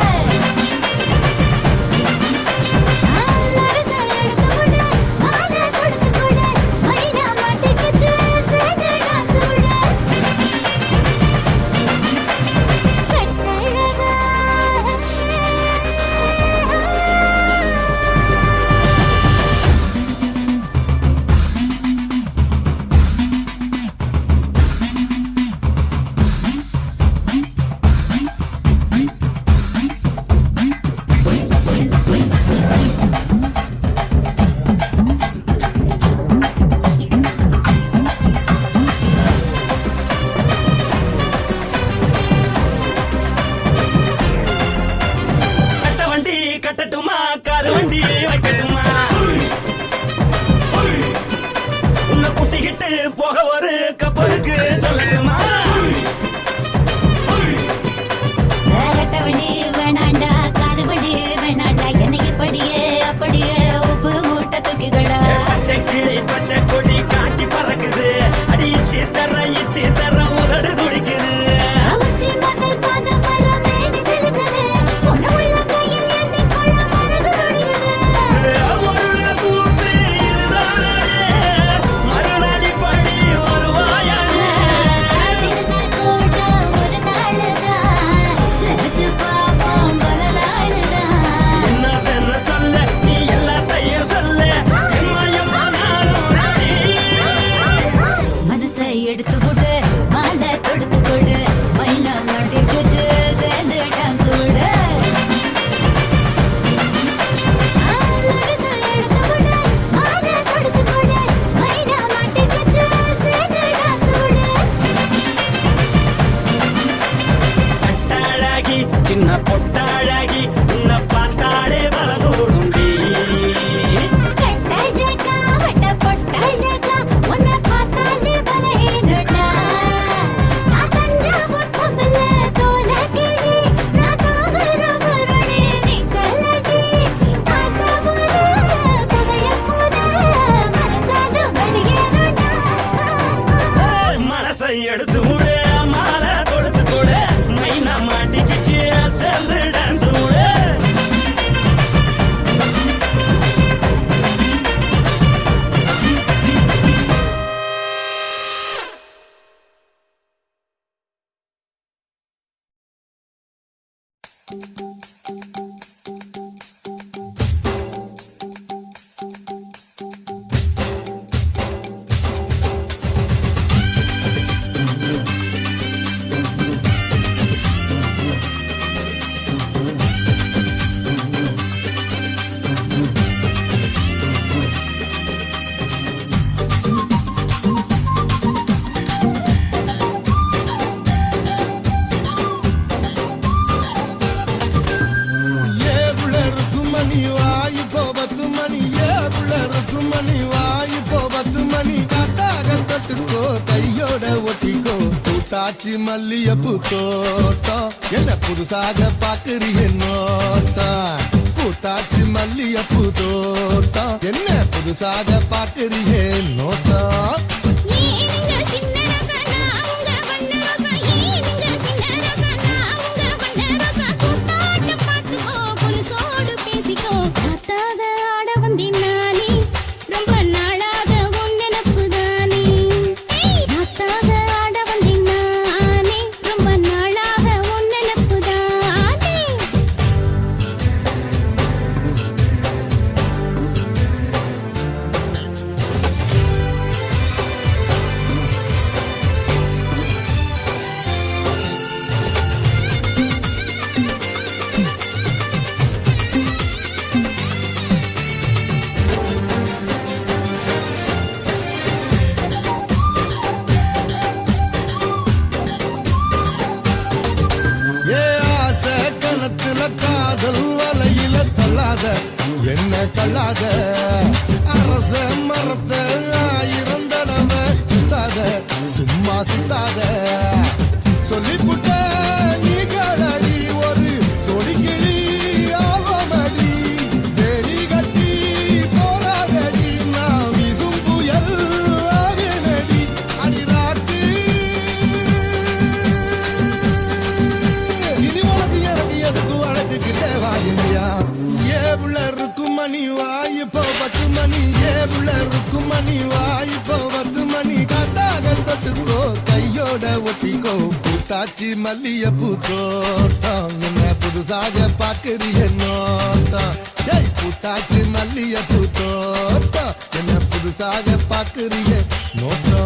மனசை எடுத்து விடு மாலை தொடுத்து கொடு மைனா மாட்டுக்கு சேர்ந்து டான்ஸ் ஓடு. கட்டழகா கட்ட வண்டி கட்டட்டுமா காரு வண்டி வைக்கட்டுமா உன்னை குட்டிக்கிட்டு போக ஒரு கப்பலுக்கு சொல்லட்டுமா கட்டவண்டி வேணாண்டா காதுபடி வேணாண்டா எனக்கு இப்படியே அப்படியே உப்பு மூட்டை தூக்கிக்கடா. பச்சை கிளி பச்சை கொடி காட்டி பறக்குது அடி இச்சி தர உதடு துடிக்குது உச்சி மகள் பாதம் வர மேனி சிலுக்குது. உன்னை உள்ள கையில் ஏந்தி கொள்ள மனது இப்போ 10 மணி புள்ள ருக்குமணி இப்போ 10 மணி காத்தாக தொட்டுக்கோ கையோட ஒட்டிக்கோ பூத்தாச்சி மல்லியப்பூ தோட்டம் என்ன புதுசாக பாக்குறிய நோட்டம் பூத்தாச்சி மல்லியப்பூ தோட்டம் என்ன புதுசாக பாக்குறிய நோட்டம் காதல் வலையில தள்ளாத என்ன தள்ளாத அரச மரத்தை 1000 தடவை சுத்தாத சும்மா சுத்தாத சொல்லிப்புட்ட நீ காலடி ஒரு சொடிக்கிளி ஆவமடி தெரி கட்டி போராதடி நான் வீசும் புயல் ஆவினடி அடிராக்கு இனி உனக்கு எனக்கு எதுக்கு வழக்குக்கிட்ட வாயிலையா புள்ள ருக்குமணி இப்போ 10 மணி புள்ள ருக்குமணி இப்போ 10 மணி காத்தாக தொட்டுக்கோ கையோட ஒட்டிக்கோ பூத்தாச்சி மல்லியப்பூ தோட்டம் என்ன புதுசாக பாக்குறிய நோட்டம் பூத்தாச்சி மல்லியப்பூ தோட்டம் என்ன புதுசாக பாக்குறிய நோட்டம்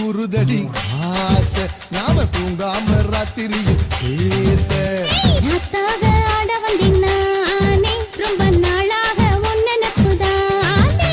உருதடி ஆசை நாம தூங்காம ராத்திரியில் பேச ஆட வந்தினானே ரொம்ப நாளாக உன்னனப்புதானே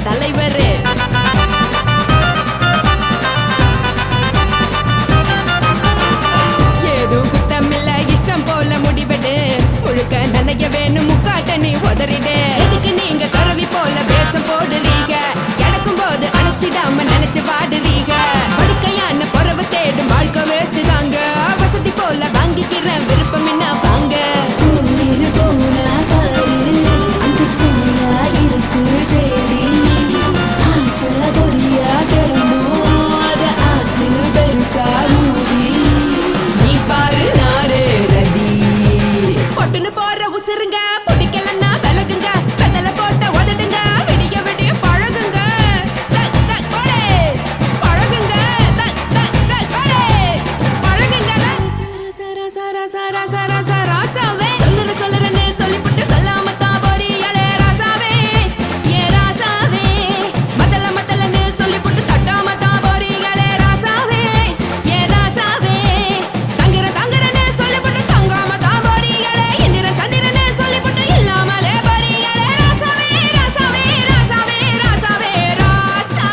தலைவர். ஏதும் குத்தமில்ல இஷ்டம் போல முடிவெடு. முழுக்க நனைய வேணும் முக்காட்ட நீ உதறிடு. எதுக்கு நீங்க கரவி போல வேஷம் போடுறீங்க? கிடக்கும் போது அணைச்சிடாம நினைச்சு பாடுறீங்க. படுக்கையான பொறவை தேடும் வாழ்க்கை வேஸ்ட் தாங்க. வசதி போல வாங்கிக்கிறேன் விருப்பம் என்ன வாங்க. நீ பாரு நாரு ரதி பொட்டுன்னு போற உசுருங்க. பிடிக்கலன்னா விலகுங்க. கதல போட்ட உதடுங்க. விடிய விடிய பழகுங்க. பழகுங்க பழகுங்க. ராசாவே சொல்லுறன்னு சொல்லிப்புட்டு சொல்லாம தான் போறியாளே ராசாவே. ஏ ராசாவே மத்தலன்னு சொல்லிப்புட்டு தட்டாம தான் போறியாளே ராசாவே. ஏ ராசாவே தங்குறன்னு சொல்லிப்புட்டு தங்காம தான் போறியாளே. இந்திரன் சந்திரன்னு சொல்லிப்புட்டு இல்லாமலே போறியாளே ராசாவே. ராசாவே ராசாவே ராசாவே ராசா.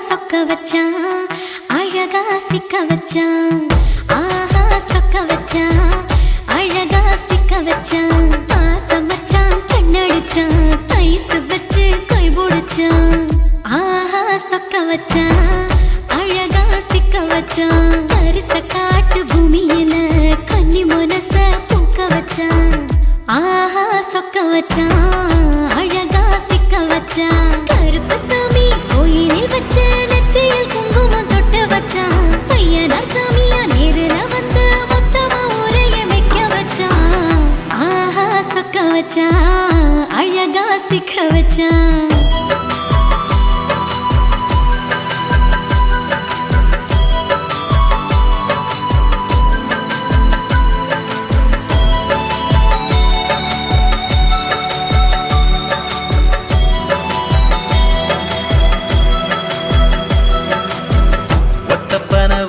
சொக்க வச்சான் அழகா சிக்க வச்சான் ஆஹா சொக்க வச்சான் அழகா சிக்க வச்சான் ஆசை மச்சான் கண்ணடிச்சான் ஐஸ் வச்சு கை போடுச்சான் ஆஹா சொக்க வச்சான் அழகா சிக்க வச்சான் பரிச காட்டு பூமியில கன்னி மனச பூக்க வச்சான் ஆஹா சொக்க வச்சான் அழகா சிக்க வச்சான் கருப்பு சாமி கோயிலில் வச்ச நெத்தியில் குங்குமம் தொட்டு வச்சான் பையனா சாமியா நேரில வந்து மொத்தமா உரைய வைக்க வச்சான் ஆஹா சொக்க வச்சான் அழகா சிக்க வச்சான்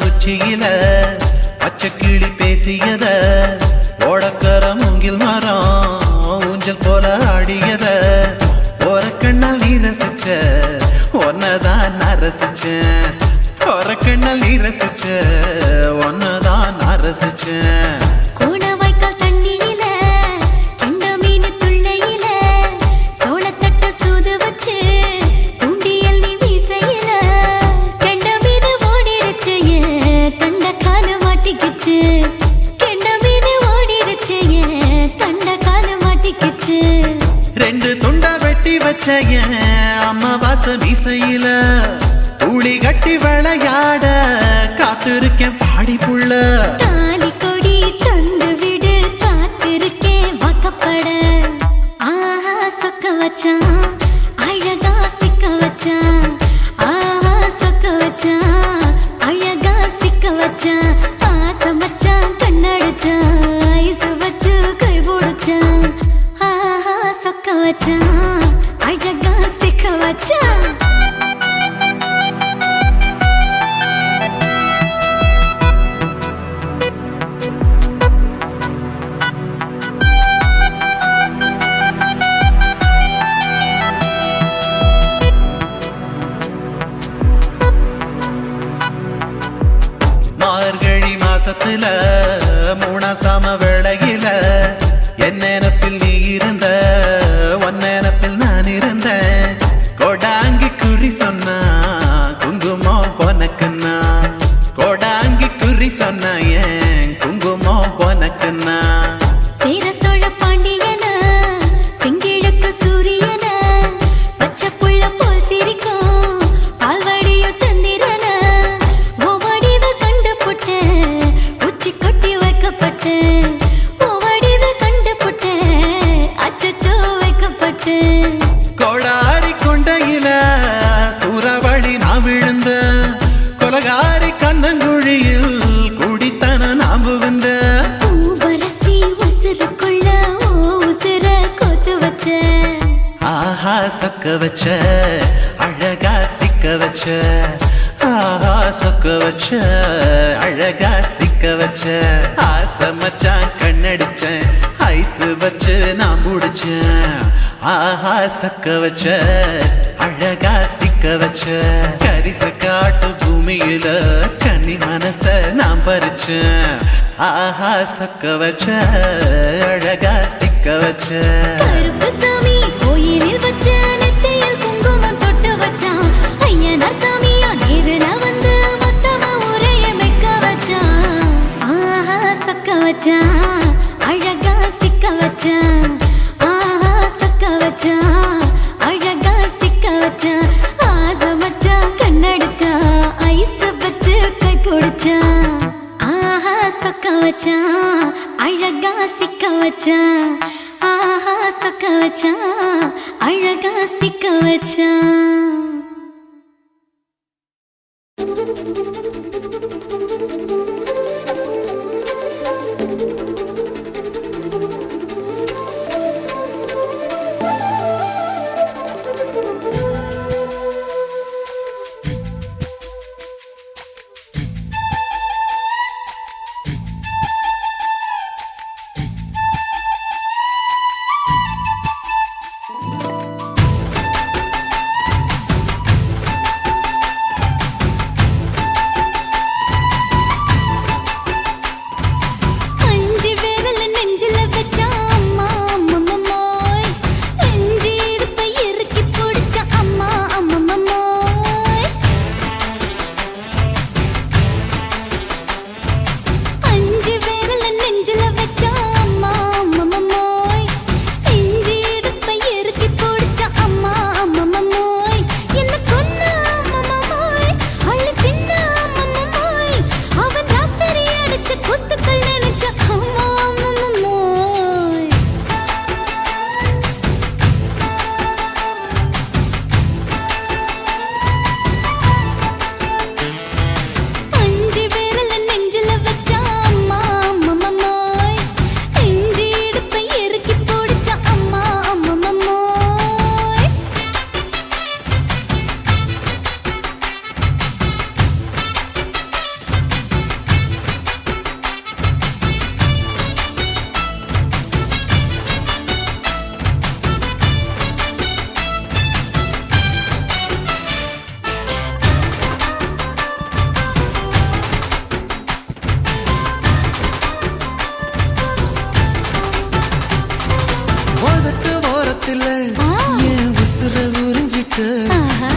உச்சியில பச்சைக்கிளி பேசியத ஓடக்கர மூங்கில் மரம் ஊஞ்சல் போல ஆடியத ஒரு கண்ணால் நீ ரசிச்ச ஒன்னதான் நான் ரசிச்சேன் ஒரு கண்ணால் நீ ரசிச்ச ஒன்னதான் நான் ரசிச்சேன் கோணவாய்க்கால் தண்ணியில கெண்ட மீன் துள்ளையில சோளத்தட்ட சூது வச்சு தூண்டியல் நீ வீசையில கெண்ட மீன் ஓடிருச்சு தண்ட கால மாட்டிக்கிச்சு கெண்ட மீன் ஓடிருச்சு தண்ட கால மாட்டிக்கிச்சு ரெண்டு துண்டா வெட்டி வச்ச அம்மாவாச மீசையில ஊழி கட்டி விளையாட காத்திருக்கேன் பாடி புள்ள தாலி கொடி தொண்டு விடு காத்திருக்கேன் வாக்கப்பட ஆஹா சொக்க வச்சான் அழகா சிக்க வச்சான் ஆஹா சொக்க வச்சான் அழகா சிக்க வச்சான் ஆசை மச்சான் கண்ணடிச்சான் ஐஸ் வச்சு கை போடுச்சான் ஆஹா சொக்க வச்சான் அழகா சிக்க வச்சான் மார்கழி மாசத்துல மூணாசாம வேளையில என் நினப்பில் நீ இருந்த உன் நினப்பில் நான் இருந்தேன் கோடாங்கி குறி சொன்னா குங்குமம் போனக்குன்னா கோடாங்கி குறி சொன்னா ஏன் குங்குமம் போனக்குன்னா சேர சோழ பாண்டியன செங்கிழக்கு சூரியன பச்சை புள்ள போல் சிரிக்கும் பால்வாடியோ சந்திரன ஓவடிவ கண்டு புட்ட உச்சி கொட்டி வைக்கப்பட்டு ஓவடிவ கண்டு புட்ட அச்சச்சோ வைக்கப்பட்டு கோடாரி கொண்டையில சூறாவளி நான் விழுந்த கொலகாரி கண்ணங்குழியில் குடித்தன நாம் விழுந்த பூவரசி உசுருக்குள்ள ஓ உசுர கொத்து வச்ச ஆஹா சொக்க வச்ச அழகா சிக்க வச்ச ஆஹா சொக்க வச்ச அழகா சிக்க வச்ச ஆசை மச்சான் கண்ணடிச்சேன் ஐஸ் வச்சு நான் முடிச்சேன் ஆஹா சொக்க வச்ச அழகா சிக்க வச்ச கரிச காட்டு பூமியில கன்னி மனச நான் பறிச்சேன் ஆஹா சொக்க வச்ச அழகா சிக்க வச்ச கருப்பு சாமி கோயிலில் வச்ச நெத்தியில் குங்குமம் தொட்டு வச்சான் ஐயனா சாமியா நேரில வந்து மொத்தமா உரைய வைக்க வச்சான் ஆஹா சொக்க வச்சான் அழகா சிக்க வச்சான் ஆஹா சொக்க வச்சான் அழகா சிக்க வச்சான் ஆசை மச்சான் கண்ணடிச்சான் ஐஸ் வச்சு கை பிடிச்சான் ஆஹா சொக்க வச்சான் அழகா சிக்க வச்சான் ஆஹா சொக்க வச்சான் அழகா சிக்க வச்சான்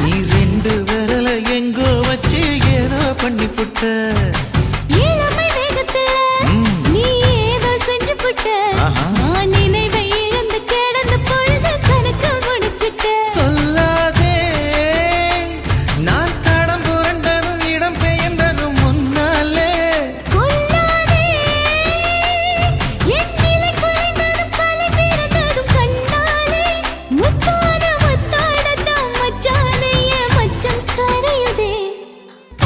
நீ ரெண்டு விரல எங்கோ வச்சு ஏதோ பண்ணி புட்ட இளமை வேகத்துல நீ ஏதோ செஞ்சு புட்ட நான் நினைவை இழந்து கிடந்து பொழுது கணக்கு முடிச்சிட்ட சொல்லாதே நான் தடம் புரண்டதும் இடம் பெயர்ந்ததும் முன்னாலே கொல்லாதே என் நிலை குலைந்ததும் கலை பிறந்ததும் கண்ணாலே முத்தான முத்தாடத்தான் மச்சானே என் மச்சம் கரையுதே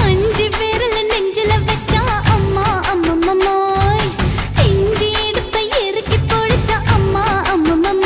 அஞ்சு விரல நெஞ்சில வச்சா அம்மா அம்மம்மம்மோய் இஞ்சி இடுப்பை இறுக்கி பொடிச்சா அம்மா அம்மம்மம்மோய்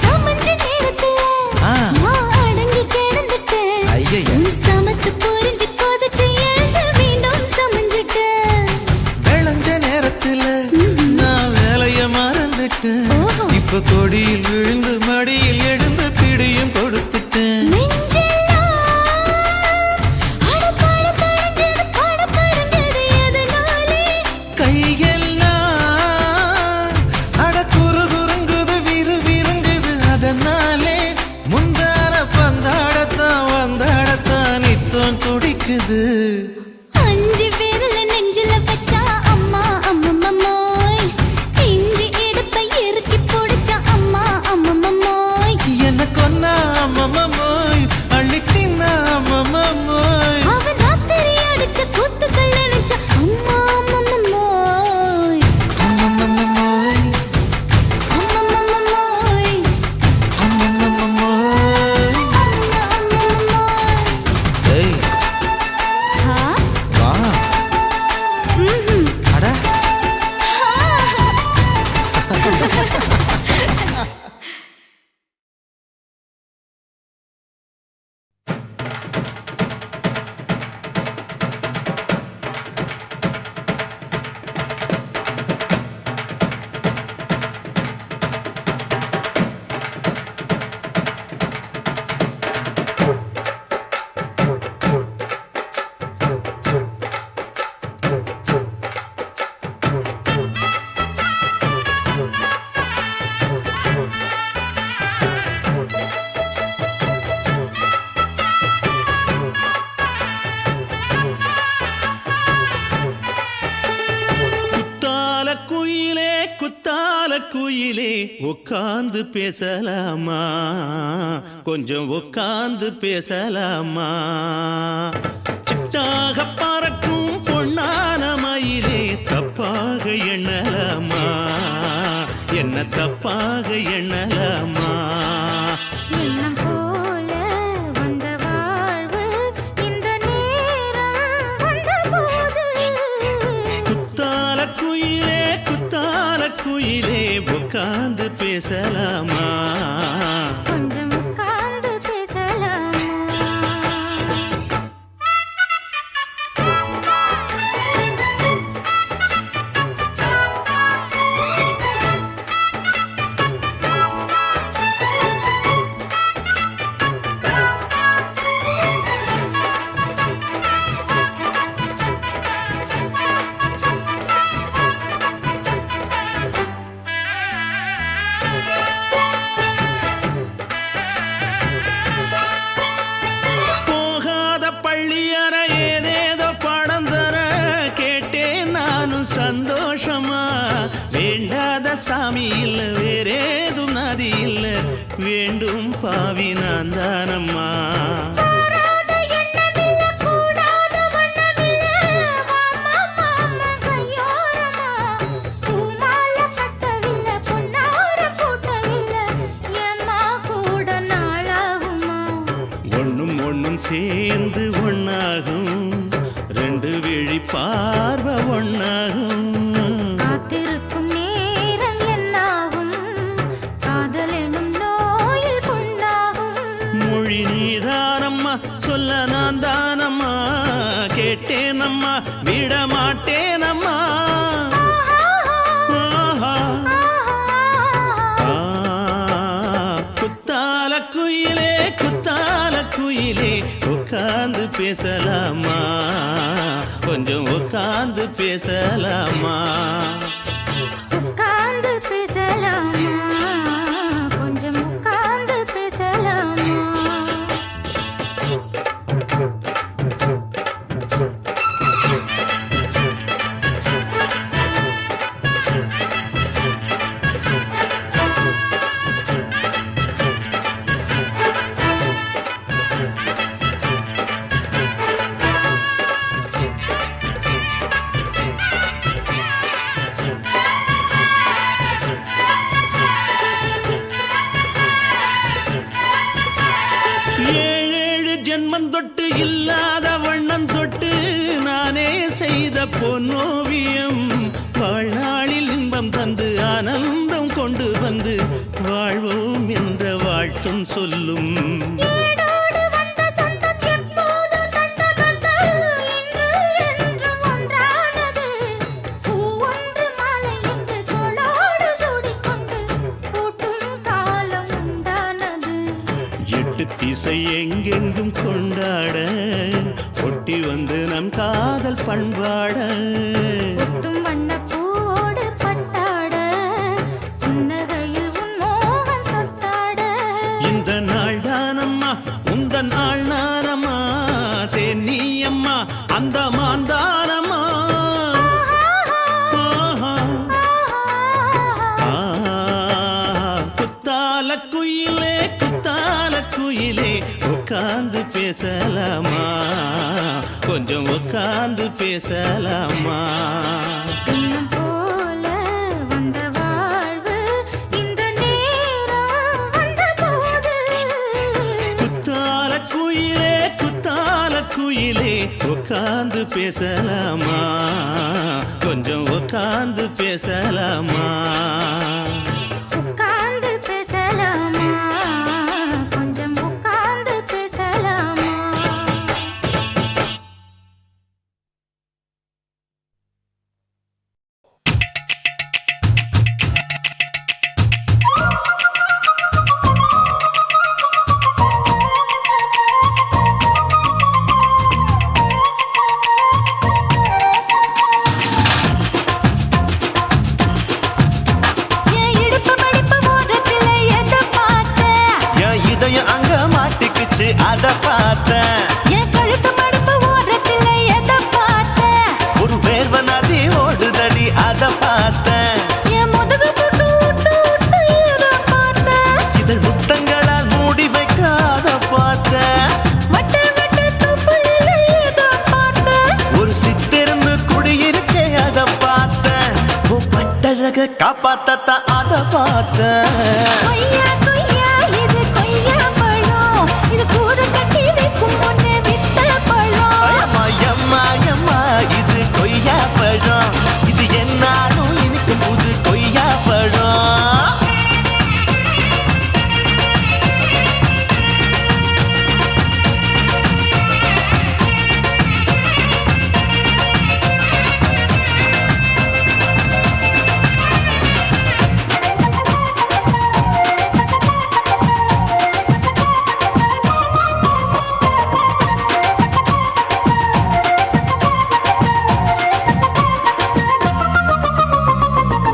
சமஞ்ச நேரத்துல நான் அடங்கி கிடந்துட்டேன் ஐயைய. உன் சமத்து புரிஞ்சு கொதிச்சு எழுந்து மீண்டும் சமஞ்சிட்டேன் விளைஞ்ச நேரத்துல நான் வேலைய மறந்துட்டேன் இப்ப கொடியில் விழுந்து மடியில் எழுந்து பிடியும் கொடுத்துட்டேன் நெஞ்செல்லாம் அடப்பாட தடஞ்சது படபடந்தது எதனாலே கையெல்லாம் அட குறு குறுங்குது விறுங்குது அதனாலே முந்தான பந்தாடத்தான் வந்தாடத்தான் நித்தம் துடிக்குது அஞ்சு விரல நெஞ்சில வச்சா அம்மா அம்மம்மம்மோய் இஞ்சி இடுப்பை இறுக்கி பொடிச்சா அம்மா அம்மம்மம்மோய் என்ன கொன்னா அம்மம்மோய் அள்ளி தின்னா அம்மம்மோய் அவன் ராத்திரி அடிச்ச கூத்துக்கள் நினைச்ச அம்மா அம்மம்மம்மோய் அம்மம்மோய் அம்மம்மம்மோய் அம்மம்மோய் அம்மா அம்மம்மம்மோய் ஏய் ஹா வா ம்ஹும் அட குத்தால குயிலே உட்கார்ந்து பேசலாமா கொஞ்சம் உட்கார்ந்து பேசலாமா சிட்டாக பறக்கும் பொன்னான மயிலே தப்பாக எண்ணலாமா என்ன தப்பாக எண்ணலாமா எண்ணம் போல வந்த வாழ்வு இந்த நேரம் வந்தபோது குத்தால குயிலே உட்கார்ந்து பேசலாமா கொஞ்சம் உட்கார்ந்து பேசலாமா சந்தோஷமா வேண்டாத சாமி இல்ல வேறேதும் நதி இல்ல வேண்டும் பாவி நான் தானம்மா ஒண்ணும் ஒண்ணும் சேர்ந்து ஒண்ணாகும் விழி பார்வை ஒன்னாகும். காத்திருக்கும் நேரம் என்னாகும், காதல் எனும் நோயில் புண்ணாகும். மொழி நீதானம்மா, சொல்ல நான் தானம்மா, கேட்டேனம்மா, விட மாட்டேனம்மா. ஆஹா. குத்தால குயிலே, குத்தால குயிலே, உட்கார்ந்து பேசலாமா, கொஞ்சம் உட்கார்ந்து பேசலாமா. உட்கார்ந்து பேசலாமா, கொஞ்சம் உட்கார்ந்து பேசலாமா. ஏழேழு ஜென்மம் தொட்டு இல்லாத வண்ணம் தொட்டு நானே செய்த பொன்னோவியம், வாழ்நாளில் இன்பம் தந்து ஆனந்தம் கொண்டு வந்து வாழ்வோம் என்ற வாழ்த்தும் சொல்லும். ஏடோடு வந்த சொந்தம் எப்போதும் தந்த பந்தம், இன்று என்றும் ஒன்றானது. பூவொன்று மாலை என்று தோளோடு சூடிக்கொண்டு பூட்டும் காலம் உண்டானது. எட்டு திசை எங்கெங்கும் கொண்டாட, ஒட்டி வந்து நம் காதல் பண்பாட. ஒட்டும் வண்ணப் பூவோடு பட்டாட, புன்னகையில் உன் மோகம் தொட்டாட. இந்த நாள் தானம்மா, உந்த நாள் நானம்மா, தேனியம்மா, அந்த மாந்தானம்மா. ஆஹா. குத்தால குயிலே, குத்தால குயிலே, உட்கார்ந்து பேசலாமா, கொஞ்சம் உட்கார்ந்து பேசலாமா. எண்ணம் போல வந்த வாழ்வு, இந்த நேரம் வந்தபோது. குத்தால குயிலே, குத்தால குயிலே, உட்கார்ந்து பேசலாமா, கொஞ்சம் உட்கார்ந்து பேசலாமா. உட்கார்ந்து பேசலாமா, கொஞ்சம் உட்கார்ந்து பேசலாமா. என் இடுப்பு மடிப்பு ஓரத்திலே எதை பார்த்தேன், என் இதயம் அங்க மாட்டிக்குச்சு அத பார்த்தேன். என் கழுத்து மடிப்பு ஓரத்திலே எதை பார்த்தேன், ஒரு வேர்வ நதி ஓடுதடி அத பார்த்தேன். என் முதுகு புட்டு ஊத்து ஊத்து எதை பார்த்தேன், இதழ் முத்தங்களால் மூடி வைக்க அத பார்த்தேன். வட்ட வட்ட தொப்புளில எதை பார்த்தேன், ஒரு சித்தெரும்பு குடியிருக்கே அத பார்த்தேன். உன் பட்டழக காப்பாத்தத்தான் அத பார்த்தேன். கொய்யா கொய்யா இது கொய்யா பழம், இது கூறு கட்டி வைக்கும் முன்னே வித்த பழம். அம்மா எம்மா எம்மா இது கொய்யா பழம், இது என்னாலும் இனிக்கும் புது கொய்யா பழம்.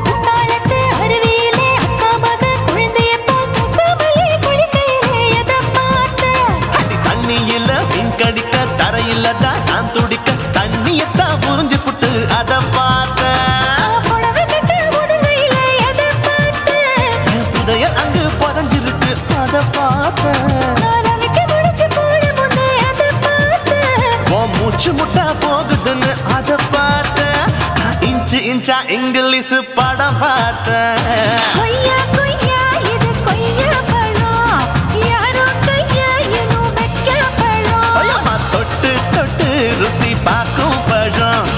குத்தாலத்து அருவியிலே அக்கா மக குழந்தையை போல் முக்காமலே குளிக்கையிலே எதை பார்த்தேன், அடி தண்ணியில மீன் கடிக்க தரையில தான் நான் துடிக்க தண்ணியத்தான் புரிஞ்சு புட்டு அத பார்த்தேன். புடவை கட்ட முதுகையிலே எதை பார்த்தேன், என் புதையல் அங்கு புதஞ்சிருக்கு அத பார்த்தேன். நான் ரவிக்கு முடிச்சு போட முன்னே எதை பார்த்தேன், உன் மூச்சு முட்டா போகுதுன்னு அத பார்த்தேன். நான் இன்ச்சு இன்ச்சா இங்கிலீஷ் படம் பார்த்தேன். கொய்யா கொய்யா இது கொய்யா பழம், யாரோ கையா எனும் வைக்க பழம். ஐயம்மா தொட்டு தொட்டு ருசி பார்க்கும் பழம்.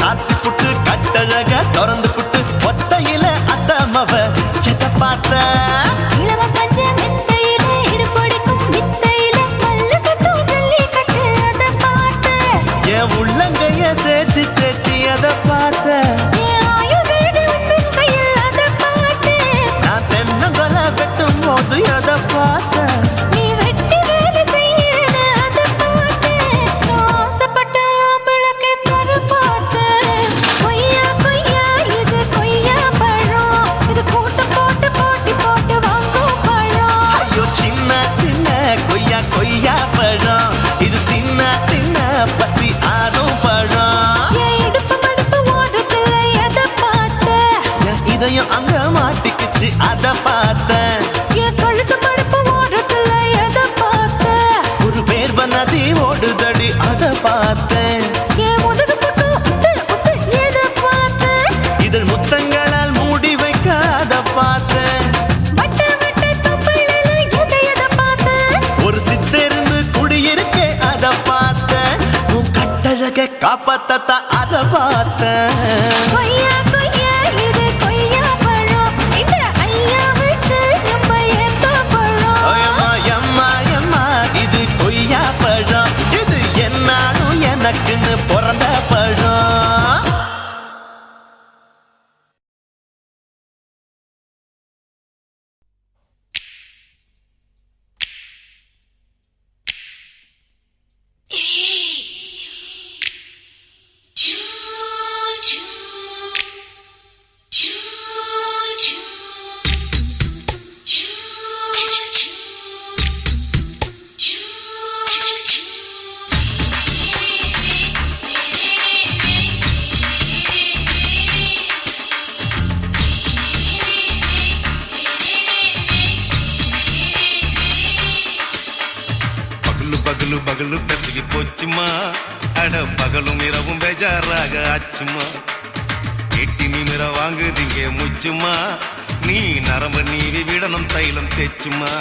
சாத்தி புட்டு கட்டழக திறந்து புட்டு ஒத்தையில அத்தமவ செத்த பார்த்த இளவ பஞ்ச மெத்தையில இடுப்படிக்கும் வித்தையில மல்லு கட்டு ஜல்லி கட்டு அத பார்த்த என் உள்ளங்கைய தேய்ச்சி தேய்ச்சி அத பார்த்த என் ஆயுர்வேத உந்தன் கையில் அத பார்த்த நான் தென்னங்கொலை வெட்டும் போது அத பார்த்த நீ வெட்டி வேலை செய்யற அத பார்த்த நான் ஆசைப்பட்ட ஆம்பளக்கு தர பார்த்த கொய்யா கொய்யா இது கொய்யா பழம் இது கூட்டு போட்டு போட்டி போட்டு வாங்கும் பழம் ஐயோ சின்ன சின்ன கொய்யா கொய்யா பழம் இது தின்ன தின்ன பசி ஆறும் பழம் என் இடுப்பு மடுப்பு ஓடுதுல எத பார்த்த என் இதயம் அங்க மாட்டிக்குச்சு அத பார்த்தேன் என் கழுத்து மடுப்பு ஓடுதுல எத பார்த்த ஒரு வேர்வ நதி ஓடுதடி அத பார்த்தேன் என் முதுகு புட்டு உத்து உத்து எத பார்த்த இதழ் முத்தங்களால் மூடி வைக்க அத பார்த்தேன் வட்ட வட்ட தொப்பையில எத பார்த்த ஒரு சித்தெருந்து குடியிருக்கே அத பார்த்தேன் உன் கட்டழக காப்பாத்தத்த அத பார்த்தேன் கொய்யா கொய்யா இது கொய்யா பழம் இந்த ஐயாவுக்கு ரொம்ப ஏத்த பழம் ஓயம்மா எம்மா எம்மா இது கொய்யா பழம் இது என்னாலும் எனக்குன்னு பிறந்த பழம் பகலு பகலு பகலு பெசகி போச்சுமா அட பகலும் இரவும் பேஜாராக ஆச்சுமா எட்டி நிமிர வாங்குதிங்க முச்சுமா நீ நரம்பு நீவி விடணும் தைலம் தேச்சுமா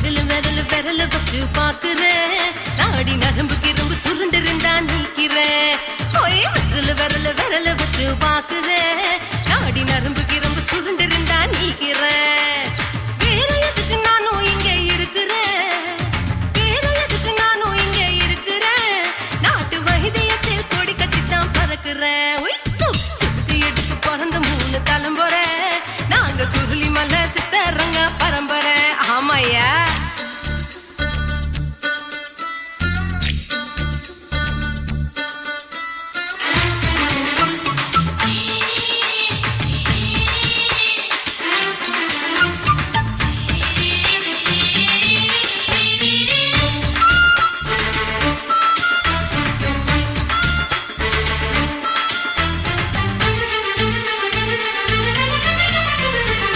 விரலு விரலு விரலு வச்சு பாக்குறேன் நாடி நரம்பு கிரம்பு சுருண்டு இருந்தா நீக்கிறேன் ஓய் விரலு விரலு விரலு வச்சு பாக்குறேன் நாடி நரம்பு கிரம்பு சுருண்டு இருந்தா நீக்கிறேன் வேற எதுக்கு நானும் இங்க இருக்கிறேன் வேற எதுக்கு நானும் இங்க இருக்கிறேன் நாட்டு வைத்தியத்தில் கொடி கட்டித்தான் பறக்குறேன் உய், து, சுத்தி எடுத்து பிறந்த 3 தலைமுறை நாங்க சுருளி மலை சித்தரங்க பரம்பரை ஆமாய்யா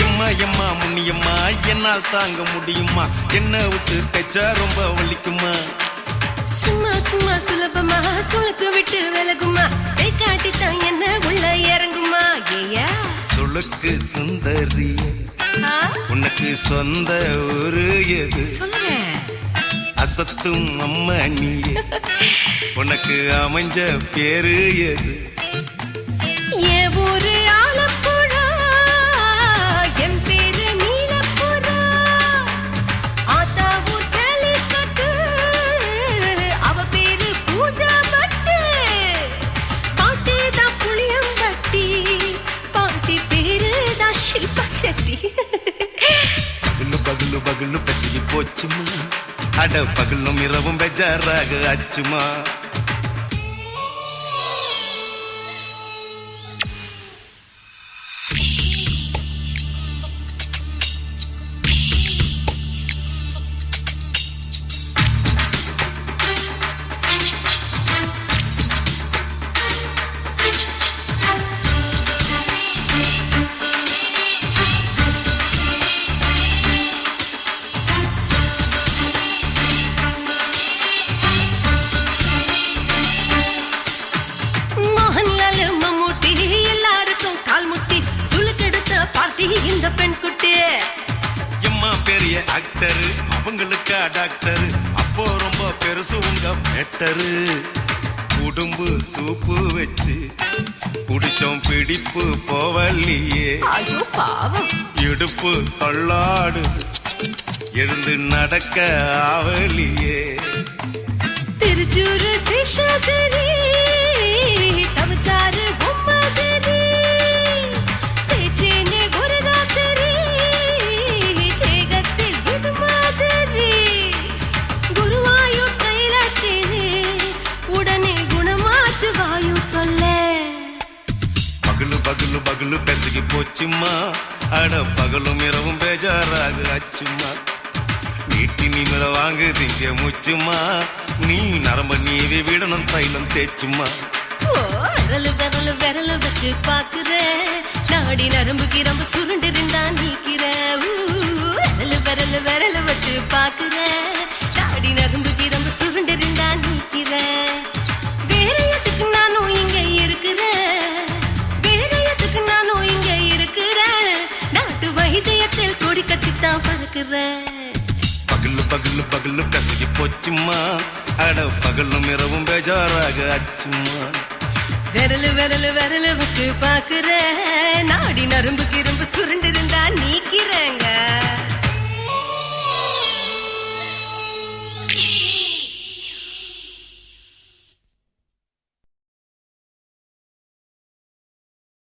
எம்மா எம்மா முன்னியம்மா என்னால் தாங்க முடியுமா என்ன விட்டு தைச்சா ரொம்ப வலிக்குமா சும்மா சும்மா சுலபமா சுளுக்கு விட்டு விலகுமா கை காட்டித்தான் என்ன உள்ள இறங்குமா ஏயா சுளுக்கு சுந்தரி ஆ, உனக்கு சொந்த ஊரு எது சொல்லுங்க அசத்தும் அம்மா நீ உனக்கு அமைஞ்ச பேரு எது என் ஊரு ஆலப்புழா என் பேரு நீலப்புறா ஆத்தா ஊர் கேலிக்கட்டு அவ பேரு பூஜா பட்டு பாட்டி தான் புளியம்பட்டி பாட்டி பேரு தான் ஷில்பா செட்டி பகலு பகலு பகலு பெசகி போச்சுமா அட பகலும் இரவும் பெஜாராக ஆச்சுமா டாக்டர் அவங்களுக்கா டாக்டர் அப்போ ரொம்ப பெருசு உங்க மேட்டரு உடும்பு சூப்பு வச்சு குடிச்சோம் பிடிப்பு போவல்லையே ஐயோ பாவம் இடுப்பு தள்ளாடு எழுந்து நடக்க ஆவலியே திருச்சூரு சேஷாதிரி தவச்சாரு பொம்மதிரி தேச்சேனே ஒரு ராத்திரி தேகத்தில் இது மாதிரி குருவாயூர் தைலத்திரி உடனே குணமாச்சு வாயு சொல்ல பகலு பகலு பகலு பெசகி போச்சுமா அட பகலும் இரவும் பேஜாராக ஆச்சுமா வீட்டி நீ மேல வாங்குதீங்க முச்சுமா நீ நரம்ப நீவி விடணும் தைலம் தேச்சுமா ஓ விரலு விரலு விரலு வச்சு பாக்குற நாடி நரம்பு கிரம்பு சுருண்டிருந்தா நீக்கிற விரலு விரலு விரலு வச்சு பாக்குற நாடி நரம்பு கிரம்பு சுருண்டிருந்தா நீக்கிற வேற எதுக்கு நானும் இங்க இருக்கிறேன் வேற எதுக்கு நானும் இங்க இருக்கிறேன் நாட்டு வைத்தியத்தில் கொடி கட்டித்தான் பறக்கிறேன் பகலு பகலு பகலு கசகி போச்சுமா அட பகலும் இரவும் பேஜாராக ஆச்சுமா விரலு விரலு விரலு வச்சு பாக்குற